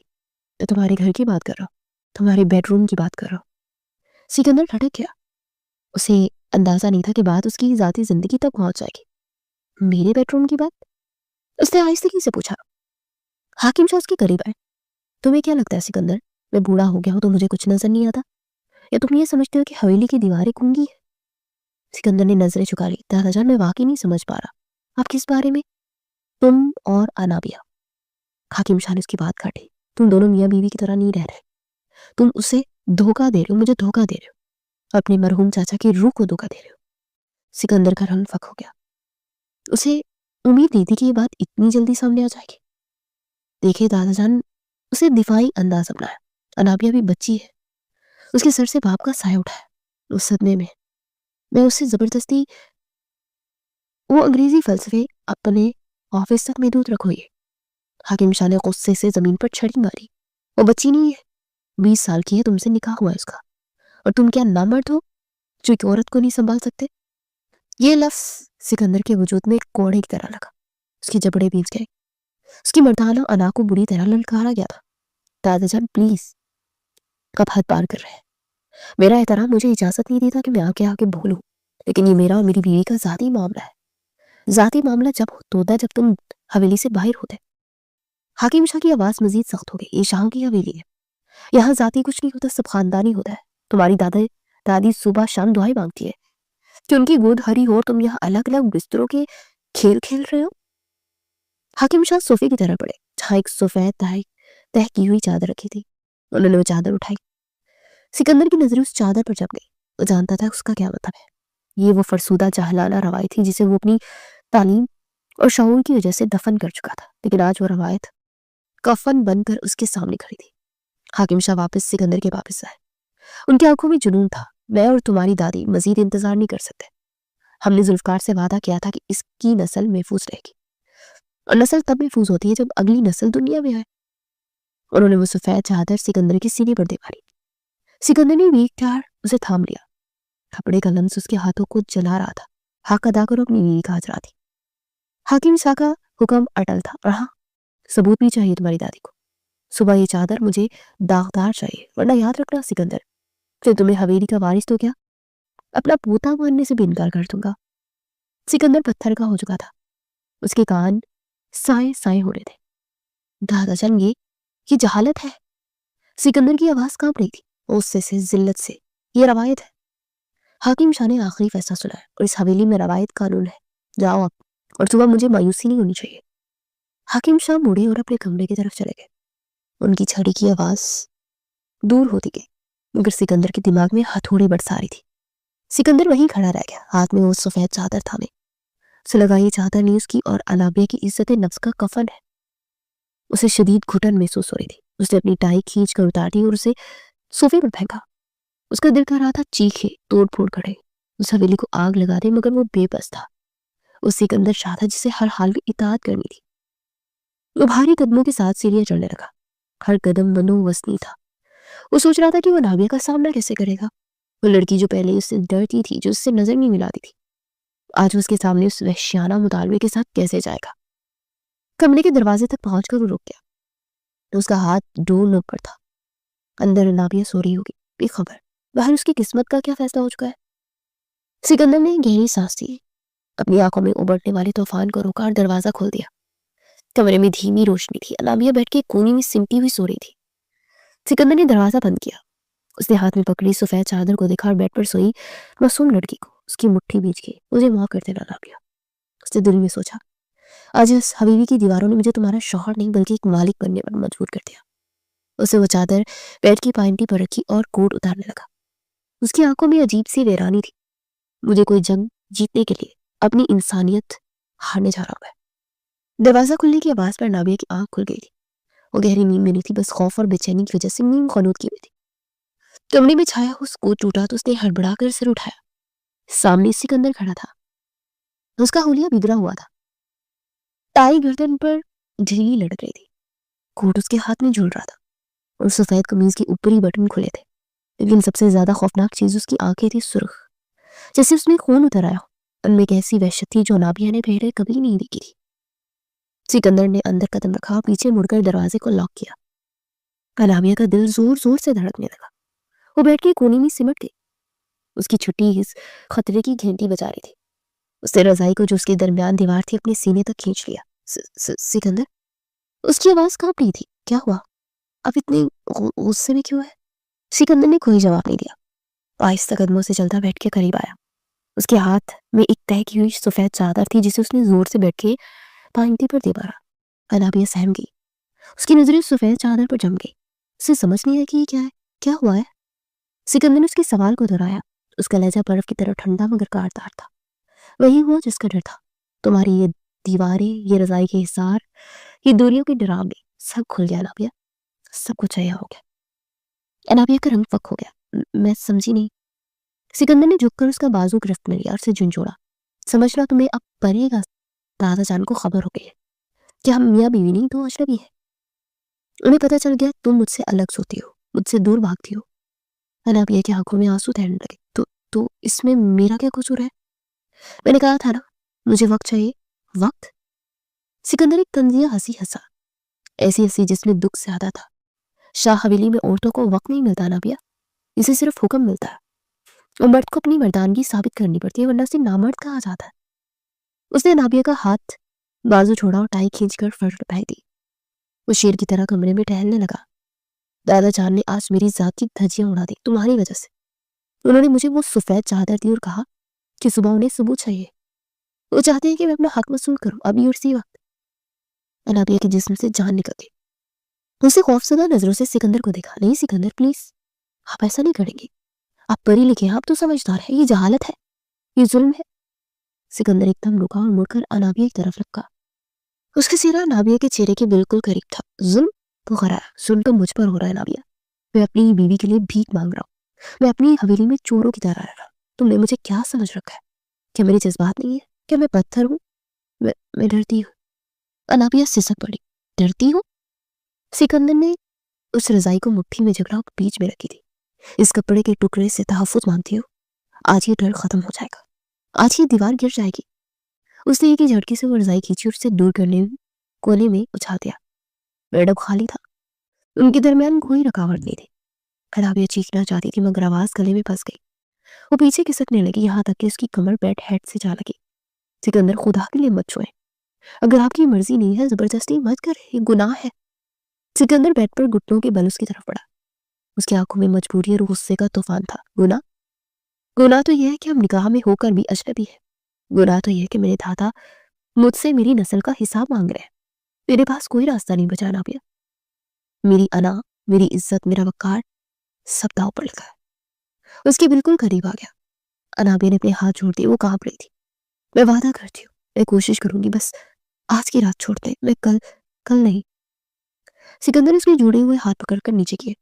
तो तुम्हारे घर की बात कर रहा हूं, तुम्हारे बेडरूम की बात कर रहा हूं। सिकंदर ठटक गया। उसे अंदाजा नहीं था कि बात उसकी जाती जिंदगी तक पहुंच जाएगी। मेरे बेडरूम की बात? उसने आहिस्ते से पूछा। हाकिम शाह उसके करीब आए। तुम्हें क्या लगता है सिकंदर, मैं बूढ़ा हो गया हूं तो मुझे कुछ नजर नहीं आता, या तुम ये समझते हो कि हवेली की दीवारें गूंगी है? सिकंदर ने नजरें झुका ली। दादाजान, मैं वाकई नहीं समझ पा रहा। आप किस बारे में? तुम और अनाबिया। हाकिम शाह ने उसकी बात काटी। तुम दोनों मियाँ बीवी की तरह नहीं रह रहे। तुम उसे धोखा दे रहे हो, मुझे धोखा दे रहे हो, अपने मरहूम चाचा की रूह को धोखा दे रहे हो। सिकंदर का रंग फक हो गया। उसे उम्मीद नहीं थी कि ये बात इतनी जल्दी सामने आ जाएगी। देखिए दादाजान, उसे दिफाई अंदाज अपनाया। अनाबिया भी बच्ची है, उसके सर से बाप का साया उठा है। उस सदमे में मैं उससे जबरदस्ती वो अंग्रेजी फलसफे अपने ऑफिस तक महदूद रखो। ये हाकिम शाह ने गुस्से से जमीन पर छड़ी मारी। वो बच्ची नहीं है, 20 साल की है, तुमसे निकाह हुआ है उसका, और तुम क्या नामर्द हो जो एक औरत को नहीं संभाल सकते? ये लफ्ज सिकंदर के वजूद में एक कोड़े की तरह लगा। उसके जबड़े बीच गए। उसकी मर्दाना अना को बुरी तरह ललकारा गया था। दादाजान प्लीज, कब हद पार कर रहे हैं? मेरा एहतराम मुझे इजाजत नहीं देता कि मैं आके आके बोलूं, लेकिन ये मेरा और मेरी बीवी का जाती मामला है। जाती मामला जब होता है जब तुम हवेली से बाहर होते। हाकिम शाह की आवाज मजीद सख्त हो गई। ये शाह की हवेली है, यहाँ जाती कुछ नहीं होता, सब खानदानी होता है। तुम्हारी दादी सुबह शाम दुआएं मांगती है कि उनकी गोद हरी हो, और तुम यहाँ अलग अलग बिस्तरों के खेल खेल रहे हो। हाकिम शाह सोफे की तरह पड़े, जहाँ एक सफेद तह की हुई चादर रखी थी। उन्होंने वो चादर उठाई। सिकंदर की नजरें उस चादर पर जम गई। वो जानता था उसका क्या मतलब है। ये वो फरसूदा जाहलाना रवायत थी जिसे वो अपनी तालीम और शऊर की वजह से दफन कर चुका था, लेकिन आज वो रवायत कफन बनकर उसके सामने खड़ी थी। हाकिम शाह वापस सिकंदर के वापस आए। उनकी आंखों में जुनून था। मैं और तुम्हारी दादी मजीद इंतजार नहीं कर सकते। हमने जुल्फकार से वादा किया था कि इसकी नस्ल महफूज रहेगी, और नस्ल तब महफूज होती है जब अगली नस्ल दुनिया में आए। उन्होंने वो सफेद चादर सिकंदर की सीने पर दे मारी। सिकंदर ने बेख्तियार उसे थाम लिया। कपड़े का लम्स उसके हाथों को जला रहा था। हक अदा करो अपनी बीवी का हजरा थी। हाकिम शाह का हुक्म अटल था, और हाँ, सबूत भी चाहिए तुम्हारी दादी को। सुबह ये चादर मुझे दागदार चाहिए, वरना याद रखना सिकंदर, फिर तुम्हें हवेली का वारिस तो क्या, अपना पोता मानने से भी इनकार कर दूंगा। सिकंदर पत्थर का हो चुका था। उसके कान साए साए हो रहे थे। दादाजान, ये जहालत है। सिकंदर की आवाज कांप रही थी। غصے سے، ذلت سے. یہ روایت ہے. حاکم شاہ نے آخری فیصلہ سنا ہے اور اس حویلی میں روایت قانون ہے. جاؤ آپ، اور صبح مجھے مایوسی نہیں ہونی چاہیے. حاکم شاہ مڑے اور اپنے کمرے کی طرف چلے گئے. ان کی چھڑی کی آواز دور ہوتی گئی مگر سکندر کے دماغ میں ہتھوڑی برسا رہی تھی. سکندر وہیں کھڑا رہ گیا، ہاتھ میں وہ سفید چادر تھامے. اسے لگا یہ چادر نہیں، اس کی اور انابیہ کی عزت نفس کا کفن ہے. اسے شدید گھٹن محسوس ہو رہی تھی. اس نے اپنی ٹائی کھینچ کر اتار دی اور اسے صوفے پر پھینکا. اس کا دل کر رہا تھا چیخے، توڑ پھوڑ کرے، اس حویلی کو آگ لگا دے، مگر وہ بے بس تھا. وہ سکندر شاہ تھا جسے ہر حال میں اطاعت کرنی تھی. وہ بھاری قدموں کے ساتھ سیڑھیاں چڑھنے لگا. ہر قدم منو وسنی تھا. وہ سوچ رہا تھا کہ وہ نابیہ کا سامنا کیسے کرے گا. وہ لڑکی جو پہلے اس سے ڈرتی تھی، جو اس سے نظر نہیں ملاتی تھی، آج اس کے سامنے اس وحشیانہ مطالبے کے ساتھ کیسے جائے گا. کمرے کے دروازے تک پہنچ کر وہ رک گیا. اس کا ہاتھ ڈور نوک پر تھا. اندر نابیہ سو رہی ہوگی، بے خبر باہر اس کی قسمت کا کیا فیصلہ ہو چکا ہے. سکندر نے گہری سانس لی، اپنی آنکھوں میں ابھرنے والے طوفان کو روکا اور دروازہ کھول دیا. کمرے میں دھیمی روشنی تھی. نابیہ بیٹھ کے کونے میں سمٹی ہوئی سو رہی تھی. سکندر نے دروازہ بند کیا. اس نے ہاتھ میں پکڑی سفید چادر کو دیکھا اور بیڈ پر سوئی معصوم لڑکی کو اس کی مٹھی بیچ کے مجھے معاف کر دینا نابیہ. اس نے دل میں سوچا، آج اس حویلی کی دیواروں نے مجھے تمہارا شوہر نہیں بلکہ ایک مالک بننے پر مجبور کر دیا. اسے وہ چادر بیڈ کی پائنٹی پر رکھی اور کوٹ اتارنے لگا. اس کی آنکھوں میں عجیب سی ویرانی تھی. مجھے کوئی جنگ جیتنے کے لیے اپنی انسانیت ہارنے جا رہا ہوں میں. دروازہ کھلنے کی آواز پر نابیہ کی آنکھ کھل گئی تھی. وہ گہری نیند میں نہیں تھی، بس خوف اور بے چینی کی وجہ سے نیند خنود کی ہوئی تھی. کمرے میں چھایا ہوا سکوت ٹوٹا تو اس نے ہڑبڑا کر سر اٹھایا. سامنے سکندر کھڑا تھا. اس کا حلیہ بگڑا ہوا تھا. ٹائی گردن پر ڈھیلی لٹک رہی تھی. کوٹ اس کے ہاتھ میں جھول رہا تھا اور سفید قمیض کے اوپری بٹن کھلے تھے. لیکن سب سے زیادہ خوفناک چیز اس کی آنکھیں تھی سرخ، جیسے اس میں خون اتر آیا. ان میں ایک ایسی وحشت تھی جو نابیہ نے پہلے کبھی نہیں دیکھی تھی. سکندر نے اندر قدم رکھا، پیچھے مڑ کر دروازے کو لاک کیا. نابیہ کا دل زور زور سے دھڑکنے لگا. وہ بیٹھ کے کونے میں سمٹ گئی. اس کی چھٹی اس خطرے کی گھنٹی بجا رہی تھی. اس نے رضائی کو جو اس کے درمیان دیوار تھی اپنے سینے تک کھینچ لیا. سکندر، اس کی آواز کانپ رہی تھی. کیا ہوا؟ اب اتنے غصے میں کیوں ہے؟ سکندر نے کوئی جواب نہیں دیا. آہستہ قدموں سے چلتا بیٹھ کے قریب آیا. اس کے ہاتھ میں ایک طے کی ہوئی سفید چادر تھی جسے اس نے زور سے بیٹھ کے پائنٹی پر دے مارا. نابیہ سہم گئی. اس کی نظریں سفید چادر پر جم گئی. اسے سمجھ نہیں آیا کہ یہ کیا ہے، کیا ہوا ہے. سکندر نے اس کے سوال کو دہرایا. اس کا لہجہ برف کی طرح ٹھنڈا مگر کاردار تھا. وہی ہوا جس کا ڈر تھا. تمہاری یہ دیواریں، یہ رضائی کے حصار، یہ دوریوں کے ڈراونے، سب کھل گیا نابیہ. سب کچھ عیاں ہو گیا. نابیہ کا رنگ فک ہو گیا. میں سمجھی نہیں. سکندر نے جھک کر اس کا بازو گرفت میں لیا اور اسے جھنجھوڑا. سمجھنا تمہیں اب پڑے گا. دادا جان کو خبر ہو گئی ہے کہ ہم میاں بیوی نہیں تو اجنبی ہے. انہیں پتہ چل گیا تم مجھ سے الگ سوتی ہو، مجھ سے دور بھاگتی ہو. نابیہ کی آنکھوں میں آنسو تیرنے لگے. تو اس میں میرا کیا قصور ہے؟ میں نے کہا تھا نا مجھے وقت چاہیے. وقت؟ سکندر ایک طنزیہ ہنسی ہنسا، ایسی ہنسی جس میں دکھ زیادہ تھا. شاہ حویلی میں عورتوں کو وقت نہیں ملتا نابیہ، اسے صرف حکم ملتا ہے. اور مرد کو اپنی مردانگی ثابت کرنی پڑتی ہے ورنہ اسے نامرد کہا جاتا ہے. اس نے نابیہ کا ہاتھ بازو چھوڑا اور ٹائی کھینچ کر فرش پہ دی. وہ شیر کی طرح کمرے میں ٹہلنے لگا. دادا جان نے آج میری ذاتی دھجیاں اڑا دی تمہاری وجہ سے. انہوں نے مجھے وہ سفید چادر دی اور کہا کہ صبح انہیں ثبوت چاہیے. وہ چاہتے ہیں کہ میں اپنا حق وصول کروں ابھی اور اسی وقت. نابیہ کے جسم سے جان نکل گئی. اسے خوفزدہ نظروں سے سکندر کو دیکھا. نہیں سکندر پلیز، آپ ایسا نہیں کریں گے. آپ پڑھی لکھے ہیں، آپ تو سمجھدار ہے. یہ جہالت ہے، یہ ظلم ہے. سکندر ایک دم رکا اور مڑ کر نابیہ کی طرف رکھا. اس کا چہرہ نابیہ کے چہرے کے بالکل قریب تھا. ظلم تو غرا ہے، ظلم تو مجھ پر ہو رہا ہے نابیہ. میں اپنی بیوی کے لیے بھیک مانگ رہا ہوں. میں اپنی حویلی میں چوروں کی طرح رہ رہا ہوں. تم نے مجھے کیا سمجھ رکھا ہے؟ کیا میرے جذبات نہیں ہے؟ کیا میں پتھر ہوں؟ میں ڈرتی ہوں. نابیہ سسک پڑی. ڈرتی ہوں؟ سکندر نے اس رضائی کو مٹھی میں جکڑا اور بیچ میں رکھی تھی. اس کپڑے کے ٹکڑے سے تحفظ مانگتی ہو؟ آج یہ ڈر ختم ہو جائے گا، آج یہ دیوار گر جائے گی. اس نے ایک ہی جھٹکے سے وہ رضائی کھینچی اور اسے دور کرنے کونے میں اچھال دیا. بیڈ خالی تھا. ان کے درمیان کوئی رکاوٹ نہیں تھی. نابیہ چیخنا چاہتی تھی مگر آواز گلے میں پھنس گئی. وہ پیچھے کھسکنے لگی یہاں تک کہ اس کی کمر بیڈ ہیڈ سے جا لگی. سکندر خدا کے لیے مت چھوئیں. اگر آپ کی مرضی نہیں ہے زبردستی مت کر، یہ گناہ ہے. سکندر بیڈ پر گھٹنوں کے بل اس کی طرف پڑا. اس کی آنکھوں میں مجبوری اور غصے کا طوفان تھا۔ گناہ تو یہ ہے کہ ہم نکاح میں ہو کر بھی اجنبی ہے۔ گناہ تو یہ ہے کہ میرے دادا مجھ سے میری نسل کا حساب مانگ رہے ہیں۔ میرے پاس کوئی راستہ نہیں بچا انابیہ۔ میری انا، میری عزت، میرا وقار سب داؤ پر لگا ہے۔ اس کے بالکل قریب آ گیا۔ انابیہ نے اپنے ہاتھ چھوڑ دیے، وہ کانپ رہی تھی۔ میں وعدہ کرتی ہوں، میں کوشش کروں گی، بس آج کی رات چھوڑ دیں، میں کل نہیں۔ سکندر اس کے جڑے ہوئے ہاتھ پکڑ کر نیچے کیے۔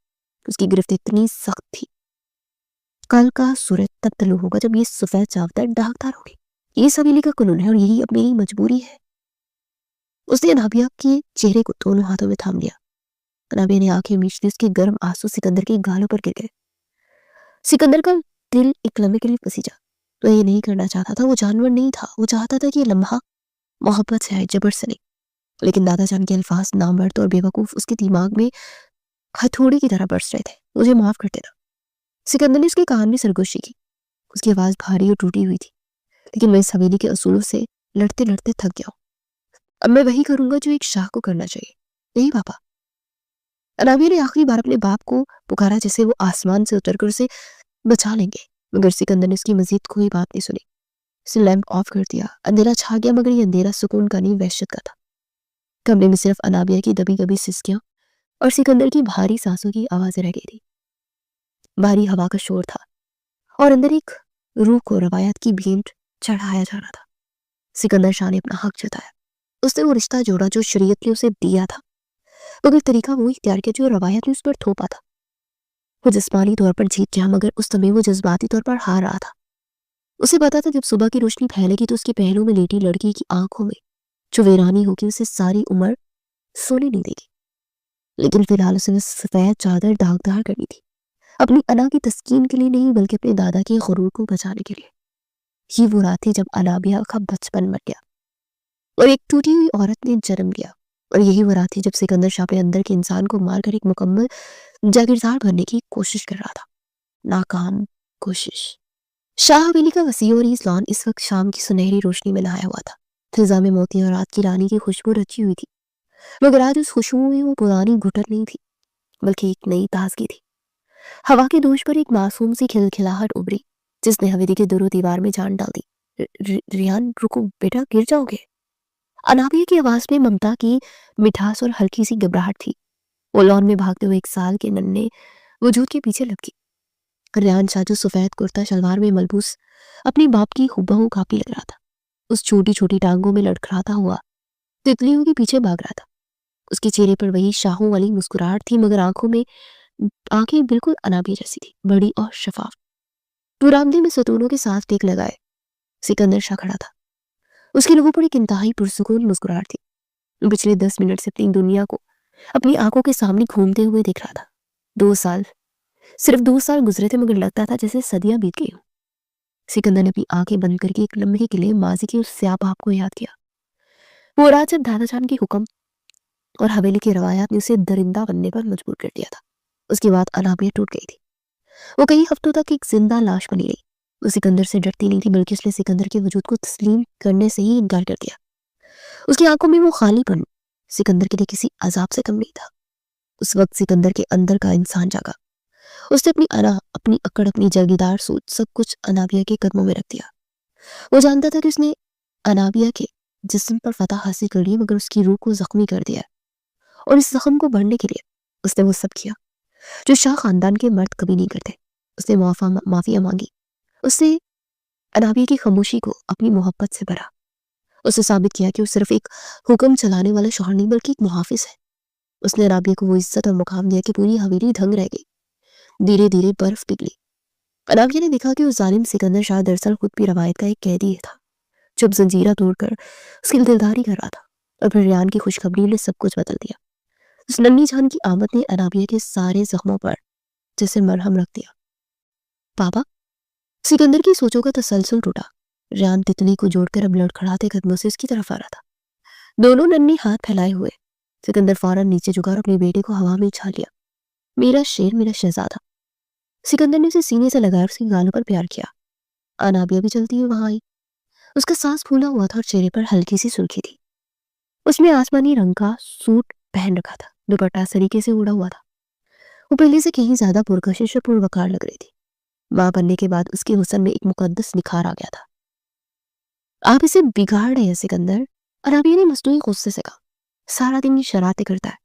اس کی گرفت اتنی سخت تھی۔ کل کا سورج تب طلوع ہوگا جب یہ سفید چاودار داغدار ہوگی۔ یہ سویلی کا قانون ہے اور یہی اب میری مجبوری ہے۔ اس نے انابیہ کے چہرے کو دونوں ہاتھوں میں تھام لیا۔ انابیہ نے آنکھیں میچ لی، اس کے گرم آنسو سکندر کے گالوں پر گر گئے۔ سکندر کا دل ایک لمحے کے لیے پسیجا۔ تو یہ نہیں کرنا چاہتا تھا، وہ جانور نہیں تھا، وہ چاہتا تھا کہ یہ لمحہ محبت سے آئے، جبر سے نہیں۔ لیکن دادا جان کے الفاظ نامرد اور بے وقوف اس کے دماغ میں ہتھوڑی کی طرح برس رہے تھے۔ مجھے معاف کر دینا۔ سکندر نے اس کے کان میں سرگوشی کی۔ اس کی آواز بھاری اور ٹوٹی ہوئی تھی۔ لیکن میں اس حویلی کے اصولوں سے لڑتے لڑتے تھک گیا ہوں۔ اب میں وہی کروں گا جو ایک شاہ کو کرنا چاہیے۔ نہیں پاپا۔ انابیہ نے آخری بار اپنے باپ کو پکارا جیسے وہ آسمان سے اتر کر اسے بچا لیں گے، مگر سکندر نے اس کی مزید کوئی بات نہیں سنی۔ اس نے لیمپ آف کر دیا۔ اندھیرا چھا گیا، مگر یہ اندھیرا سکون کا نہیں، وحشت کا تھا۔ کمرے میں صرف انابیہ کی دبی دبی سسکیاں اور سکندر کی بھاری سانسوں کی آوازیں رہ گئی تھی۔ بھاری ہوا کا شور تھا اور اندر ایک روح کو روایت کی بھینٹ چڑھایا جا رہا تھا۔ سکندر شاہ نے اپنا حق جتایا۔ اس نے وہ رشتہ جوڑا جو شریعت نے اسے دیا تھا، مگر طریقہ وہ اختیار کیا جو روایت نے اس پر تھوپا تھا۔ وہ جسمانی طور پر جیت گیا، مگر اس سمے وہ جذباتی طور پر ہار رہا تھا۔ اسے پتا تھا جب صبح کی روشنی پھیلے گی تو اس کے پہلو میں لیٹی لڑکی کی آنکھوں میں جو ویرانی ہوگی اسے ساری عمر سونے نہیں دے گی۔ لیکن فی الحال اسے سفید چادر داغدار کرنی تھی، اپنی انا کی تسکین کے لیے نہیں بلکہ اپنے دادا کے غرور کو بچانے کے لیے۔ یہ وہ رات تھی جب انابیہ کا بچپن مر گیا اور ایک ٹوٹی ہوئی عورت نے جنم لیا، اور یہی وہ رات تھی جب سکندر شاہ اپنے اندر کے انسان کو مار کر ایک مکمل جاگیردار بننے کی کوشش کر رہا تھا۔ ناکام کوشش۔ شاہ حویلی کا وسیع اور عریض لان اس وقت شام کی سنہری روشنی میں نہایا ہوا تھا۔ فضا میں موتی اور رات کی رانی کی خوشبو رچی ہوئی تھی، مگر آج اس خوشبو میں وہ پرانی گھٹن نہیں تھی بلکہ ایک نئی تازگی تھی۔ ہوا کے دوش پر ایک معصوم سی کھلکھلاہٹ ابری جس نے حویلی کے در و دیوار میں جان ڈال دی۔ ریان رکو بیٹا، گر جاؤ گے۔ انابیہ کی آواز میں ممتا کی مٹھاس اور ہلکی سی گھبراہٹ تھی۔ وہ لان میں بھاگتے ہوئے ایک سال کے ننھے وجود کے پیچھے لپکی۔ ریان شاہ جو سفید کرتا شلوار میں ملبوس اپنی باپ کی ہُبہو کاپی لگ رہا تھا، اس چھوٹی چھوٹی ٹانگوں میں لڑکھڑاتا ہوا تتلیوں کے پیچھے بھاگ رہا تھا۔ اس کے چہرے پر وہی شاہوں والی مسکراہٹ تھی، مگر آنکھیں بالکل انابیہ جیسی تھی، بڑی اور شفاف۔ برآمدے میں ستونوں کے ساتھ ٹیک لگائے سکندر شاہ کھڑا تھا۔ اس کے لوگوں پر ایک انتہائی پرسکون مسکراہٹ تھی۔ پچھلے 10 منٹ سے اپنی دنیا کو اپنی آنکھوں کے سامنے گھومتے ہوئے دیکھ رہا تھا۔ 2 سال، صرف 2 سال گزرے تھے، مگر لگتا تھا جیسے صدیاں بیت گئی ہوں۔ سکندر نے اپنی آنکھیں بند کر کے ایک لمحے کے لیے ماضی کے اس سیاہ باپ کو یاد کیا۔ وہ رات جب دادا جان کے حکم اور حویلی کی روایات نے اسے درندہ بننے پر مجبور کر دیا تھا۔ اس کے بعد انابیہ ٹوٹ گئی تھی۔ وہ کئی ہفتوں تک ایک زندہ لاش بنی رہی۔ وہ سکندر سے ڈرتی نہیں تھی بلکہ اس نے سکندر کے وجود کو تسلیم کرنے سے ہی انکار کر دیا۔ اس کی آنکھوں میں وہ خالی پن سکندر کے لیے کسی عذاب سے کم نہیں تھا۔ اس وقت سکندر کے اندر کا انسان جاگا۔ اس نے اپنی انا، اپنی اکڑ، اپنی جاگیردار سوچ سب کچھ انابیہ کے قدموں میں رکھ دیا۔ وہ جانتا تھا کہ اس نے انابیہ کے جسم پر فتح حاصل کر لی، مگر اس کی روح کو زخمی کر دیا، اور اس زخم کو بھرنے کے لیے اس نے وہ سب کیا جو شاہ خاندان کے مرد کبھی نہیں کرتے۔ اس نے معافیاں مانگی۔ اس نے انابیہ کی خاموشی کو اپنی محبت سے بھرا۔ اس نے ثابت کیا کہ وہ صرف ایک حکم چلانے والا شوہر نہیں بلکہ ایک محافظ ہے۔ اس نے انابیہ کو وہ عزت اور مقام دیا کہ پوری حویلی دھنگ رہ گئی، دھیرے دھیرے برف پگھلی۔ انابیہ نے دیکھا کہ وہ ظالم سکندر شاہ دراصل خود بھی روایت کا ایک قیدی تھا، جب زنجیرہ توڑ کر اس کی دلداری کر رہا تھا، اور پھر ریان کی خوشخبری نے سب کچھ بدل دیا۔ اس ننھی جان کی آمد نے انابیہ کے سارے زخموں پر جیسے مرہم رکھ دیا۔ پاپا، سکندر کی سوچوں کا تسلسل ٹوٹا۔ ریان تتلی کو جوڑ کر اب لڑکھڑاتے قدموں سے اس کی طرف آ رہا تھا، دونوں ننھے ہاتھ پھیلائے ہوئے۔ سکندر فوراً نیچے جھکا اور اپنے بیٹے کو ہوا میں اچھال لیا۔ میرا شیر، میرا شہزادہ۔ سکندر نے اسے سینے سے لگایا اور اس کی گالوں پر پیار کیا۔ انابیہ بھی چلتی ہوئی وہاں آئی۔ اس کا سانس پھولا ہوا تھا اور چہرے پر ہلکی سی سرخی تھی۔ اس نے آسمانی رنگ کا سوٹ پہن رکھا تھا، دوپٹہ سلیقے سے اوڑھا ہوا تھا۔ وہ پہلے سے کہیں زیادہ پرکشش اور پروقار لگ رہی تھی۔ ماں بننے کے بعد اس کے حسن میں ایک مقدس نکھار آ گیا تھا۔ آپ اسے بگاڑ رہے ہیں سکندر، اور آپ یہ نہیں مصنوعی غصے سے کہا۔ سارا دن یہ شرارتیں کرتا ہے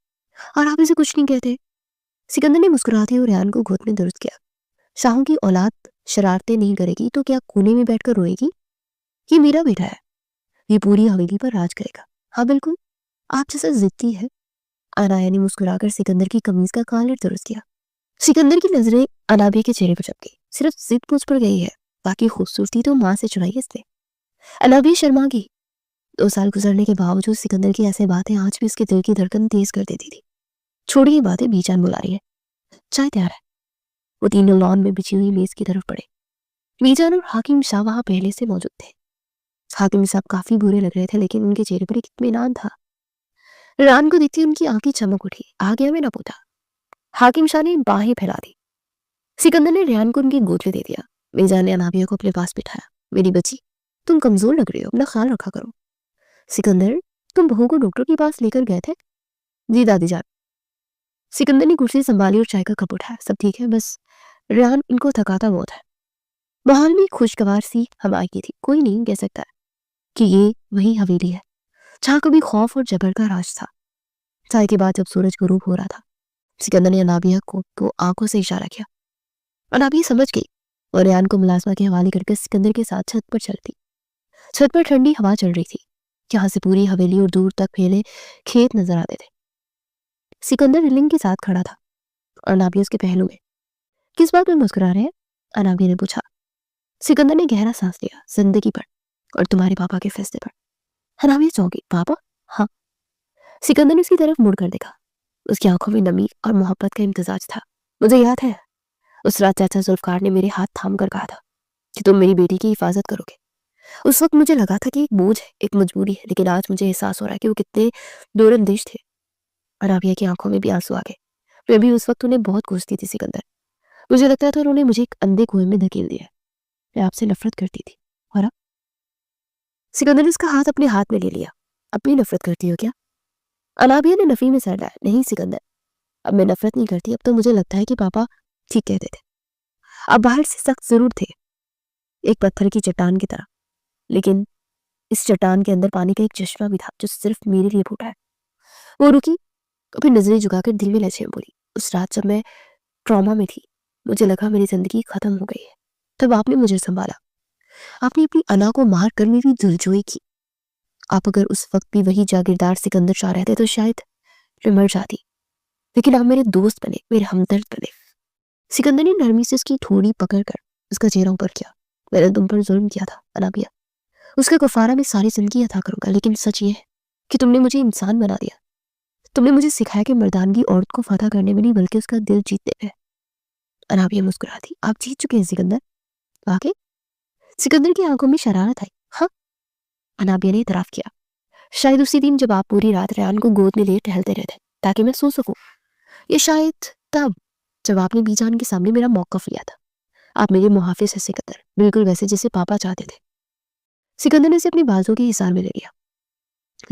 اور آپ اسے کچھ نہیں کہتے۔ سکندر نے مسکراتے اور ریان کو گود میں درست کیا۔ شاہوں کی اولاد شرارتیں نہیں کرے گی تو کیا کونے میں بیٹھ کر روئے گی؟ یہ میرا بیٹا ہے، یہ پوری حویلی پر راج کرے گا۔ ہاں بالکل، آپ جیسا ضدی ہے۔ انایا نے مسکرا کر سکندر کی قمیض کا کالر درست کیا۔ سکندر کی نظریں انابیہ کے چہرے پر چپکی۔ صرف ضد مجھ پر گئی ہے، باقی خوبصورتی تو ماں سے چڑھائی اس نے۔ انابیہ شرما گئی۔ 2 سال گزرنے کے باوجود سکندر کی ایسے باتیں آج بھی اس کے دل کی دھڑکن تیز کر دیتی تھی۔ چھوڑی یہ باتیں، بی جان بلا رہی ہے، چائے تیار ہے۔ وہ تینوں لان میں بچھی ہوئی میز کی طرف بڑھے۔ بی جان اور حاکم شاہ وہاں پہلے سے موجود تھے۔ حاکم صاحب کافی برے لگ رہے تھے، لیکن ان کے چہرے پر ایک اطمینان تھا۔ ران کو دیکھتی ان کی آنکھیں چمک اٹھی۔ آ گیا میں نہ پوچھا۔ حاکم شاہ نے باہیں پھیلا دی۔ سکندر نے ریان کو ان کی گود میں دے دیا۔ بی جان نے انابیہ کو اپنے پاس بٹھایا۔ میری بچی، تم کمزور لگ رہی ہو، اپنا خیال رکھا کرو۔ سکندر، تم بہو کو ڈاکٹر کے پاس لے کر گئے تھے؟ جی دادی جان۔ سکندر نے کرسی سنبھالی اور چائے کا کپ اٹھایا۔ سب ٹھیک ہے، بس ریان ان کو تھکاتا بہت ہے۔ ماحول میں خوشگوار سی ہوا کی تھی۔ کوئی نہیں کہہ سکتا ہے کہ یہ وہی حویلی ہے جہاں کبھی خوف اور جبر کا راج تھا۔ چائے کے بعد جب سورج غروب ہو رہا تھا، سکندر نے انابیہ کو آنکھوں سے اشارہ کیا۔ انابیہ سمجھ گئی اور ریان کو ملازمہ کے حوالے کر کے سکندر کے ساتھ چھت پر چلتی۔ چھت پر ٹھنڈی ہوا چل رہی تھی، جہاں سے پوری حویلی اور دور تک پھیلے کھیت نظر آتے تھے۔ سکندر ریلنگ کے ساتھ کھڑا تھا اور انابیہ اس کے پہلو میں۔ کس بات میں مسکرا رہے ہیں؟ انابیہ نے پوچھا۔ سکندر نے گہرا سانس لیا۔ زندگی پر اور تمہارے پاپا کے فیصلے پر۔ انابیہ چونکی۔ پاپا؟ ہاں۔ سکندر نے اس کی طرف مڑ کر دیکھا۔ اس کی آنکھوں میں نمی اور محبت کا امتزاج تھا۔ مجھے یاد ہے اس رات چاچا ذوالفقار نے میرے ہاتھ تھام کر کہا تھا کہ تم میری بیٹی کی حفاظت کرو گے۔ اس وقت مجھے لگا تھا کہ ایک بوجھ ہے، ایک مجبوری ہے، لیکن آج مجھے احساس ہو رہا ہے کہ وہ کتنے دور اندیش تھے۔ انابیہ کی آنکھوں میں بھی آنسو آ گئے۔ میں بھی اس وقت انہیں بہت کوستی تھی سکندر۔ مجھے لگتا تھا انہوں نے مجھے ایک اندھے کنویں میں دھکیل دیا۔ میں آپ سے نفرت کرتی تھی، اور اب؟ سکندر نے اس کا ہاتھ اپنے ہاتھ میں لے لیا۔ اپنی نفرت کرتی ہو کیا؟ انابیہ نے نفی میں سر لایا۔ نہیں سکندر، اب میں نفرت نہیں کرتی، اب تو مجھے لگتا ہے کہ پاپا ٹھیک کہتے تھے۔ اب باہر سے سخت ضرور تھے، ایک پتھر کی چٹان کی طرح، لیکن اس چٹان کے اندر پانی کا ایک چشمہ بھی تھا جو صرف میرے لیے پھوٹا ہے۔ وہ رکی، پھر نظریں جھکا کر دل میں لہجے میں بولی۔ اس رات جب میں ٹراما میں تھی، مجھے لگا میری زندگی ختم ہو گئی ہے، تب آپ نے مجھے سنبھالا۔ آپ نے اپنی انا کو مار کر میری دلجوئی کی۔ آپ اگر اس وقت بھی وہی جاگیردار سکندر شاہ رہتے تو شاید میں مر جاتی، لیکن آپ میرے دوست بنے، میرے ہمدرد بنے۔ سکندر نے نرمی سے اس کی تھوڑی پکڑ کر اس کا چہرہ اوپر کیا۔ میں نے تم پر ظلم کیا تھا انابیہ، اس کا کفارہ میں ساری زندگی عطا کروں گا، لیکن سچ یہ ہے کہ تم نے مجھے انسان بنا دیا۔ تم نے مجھے سکھایا کہ مردانگی عورت کو فتح کرنے میں نہیں بلکہ اس کا دل جیتنے میں۔ انابیہ مسکرا دی۔ آپ جیت چکے ہیں سکندر؟ واقعی؟ سکندر کی آنکھوں میں شرارت آئی۔ ہاں، انابیہ نے اعتراف کیا۔ شاید اسی دن جب آپ پوری رات ریان کو گود میں لے ٹہلتے رہتے تاکہ میں سو سکوں، یہ شاید تب جب آپ نے بی جان کے سامنے میرا موقف لیا تھا۔ آپ میرے محافظ ہیں سکندر، بالکل ویسے جیسے پاپا چاہتے تھے۔ سکندر نے اسے اپنی بازوں کے حصار میں لے لیا۔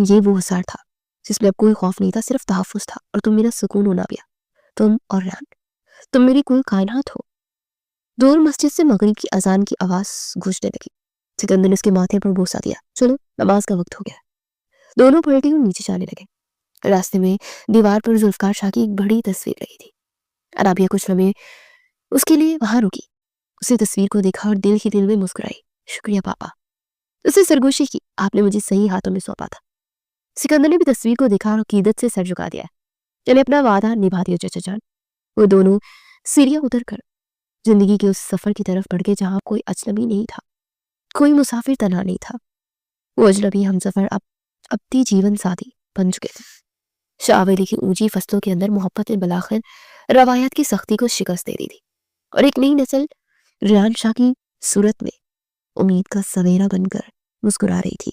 یہ وہ حصار تھا جس میں اب کوئی خوف نہیں تھا، صرف تحفظ تھا، اور تم میرا سکون ہونا پیا، تم اور ریان، تم میری کل کائنات ہو۔ دور مسجد سے مغرب کی اذان کی آواز گونجنے لگی۔ سکندر نے اس کے ماتھے پر بوسہ دیا۔ چلو، نماز کا وقت ہو گیا۔ دونوں پلٹی اور نیچے جانے لگے۔ راستے میں دیوار پر ذوالفقار شاہ کی ایک بڑی تصویر لگی تھی۔ انابیہ کچھ لمحے اس کے لیے وہاں رکی، اسے تصویر کو دیکھا اور دل ہی دل میں مسکرائی۔ شکریہ پاپا۔ اسے سرگوشی کی۔ آپ نے مجھے صحیح ہاتھوں میں سونپا تھا۔ سکندر نے بھی تصویر کو دیکھا اور عقیدت سے سر جھکا دیا۔ چلے اپنا وعدہ نبھا دیا چچا جان۔ وہ دونوں سیڑھیاں اتر کر زندگی کے اس سفر کی طرف بڑھ گئے جہاں کوئی اجنبی نہیں تھا، کوئی مسافر تنہا نہیں تھا۔ وہ اجنبی ہم سفر ابدی جیون ساتھی بن چکے تھے۔ شاہ ویلی کی اونچی فصلوں کے اندر محبت نے بلاخر روایات کی سختی کو شکست دے دی تھی، اور ایک نئی نسل ریان شاہ کی صورت میں امید کا سویرا بن کر مسکرا رہی تھی۔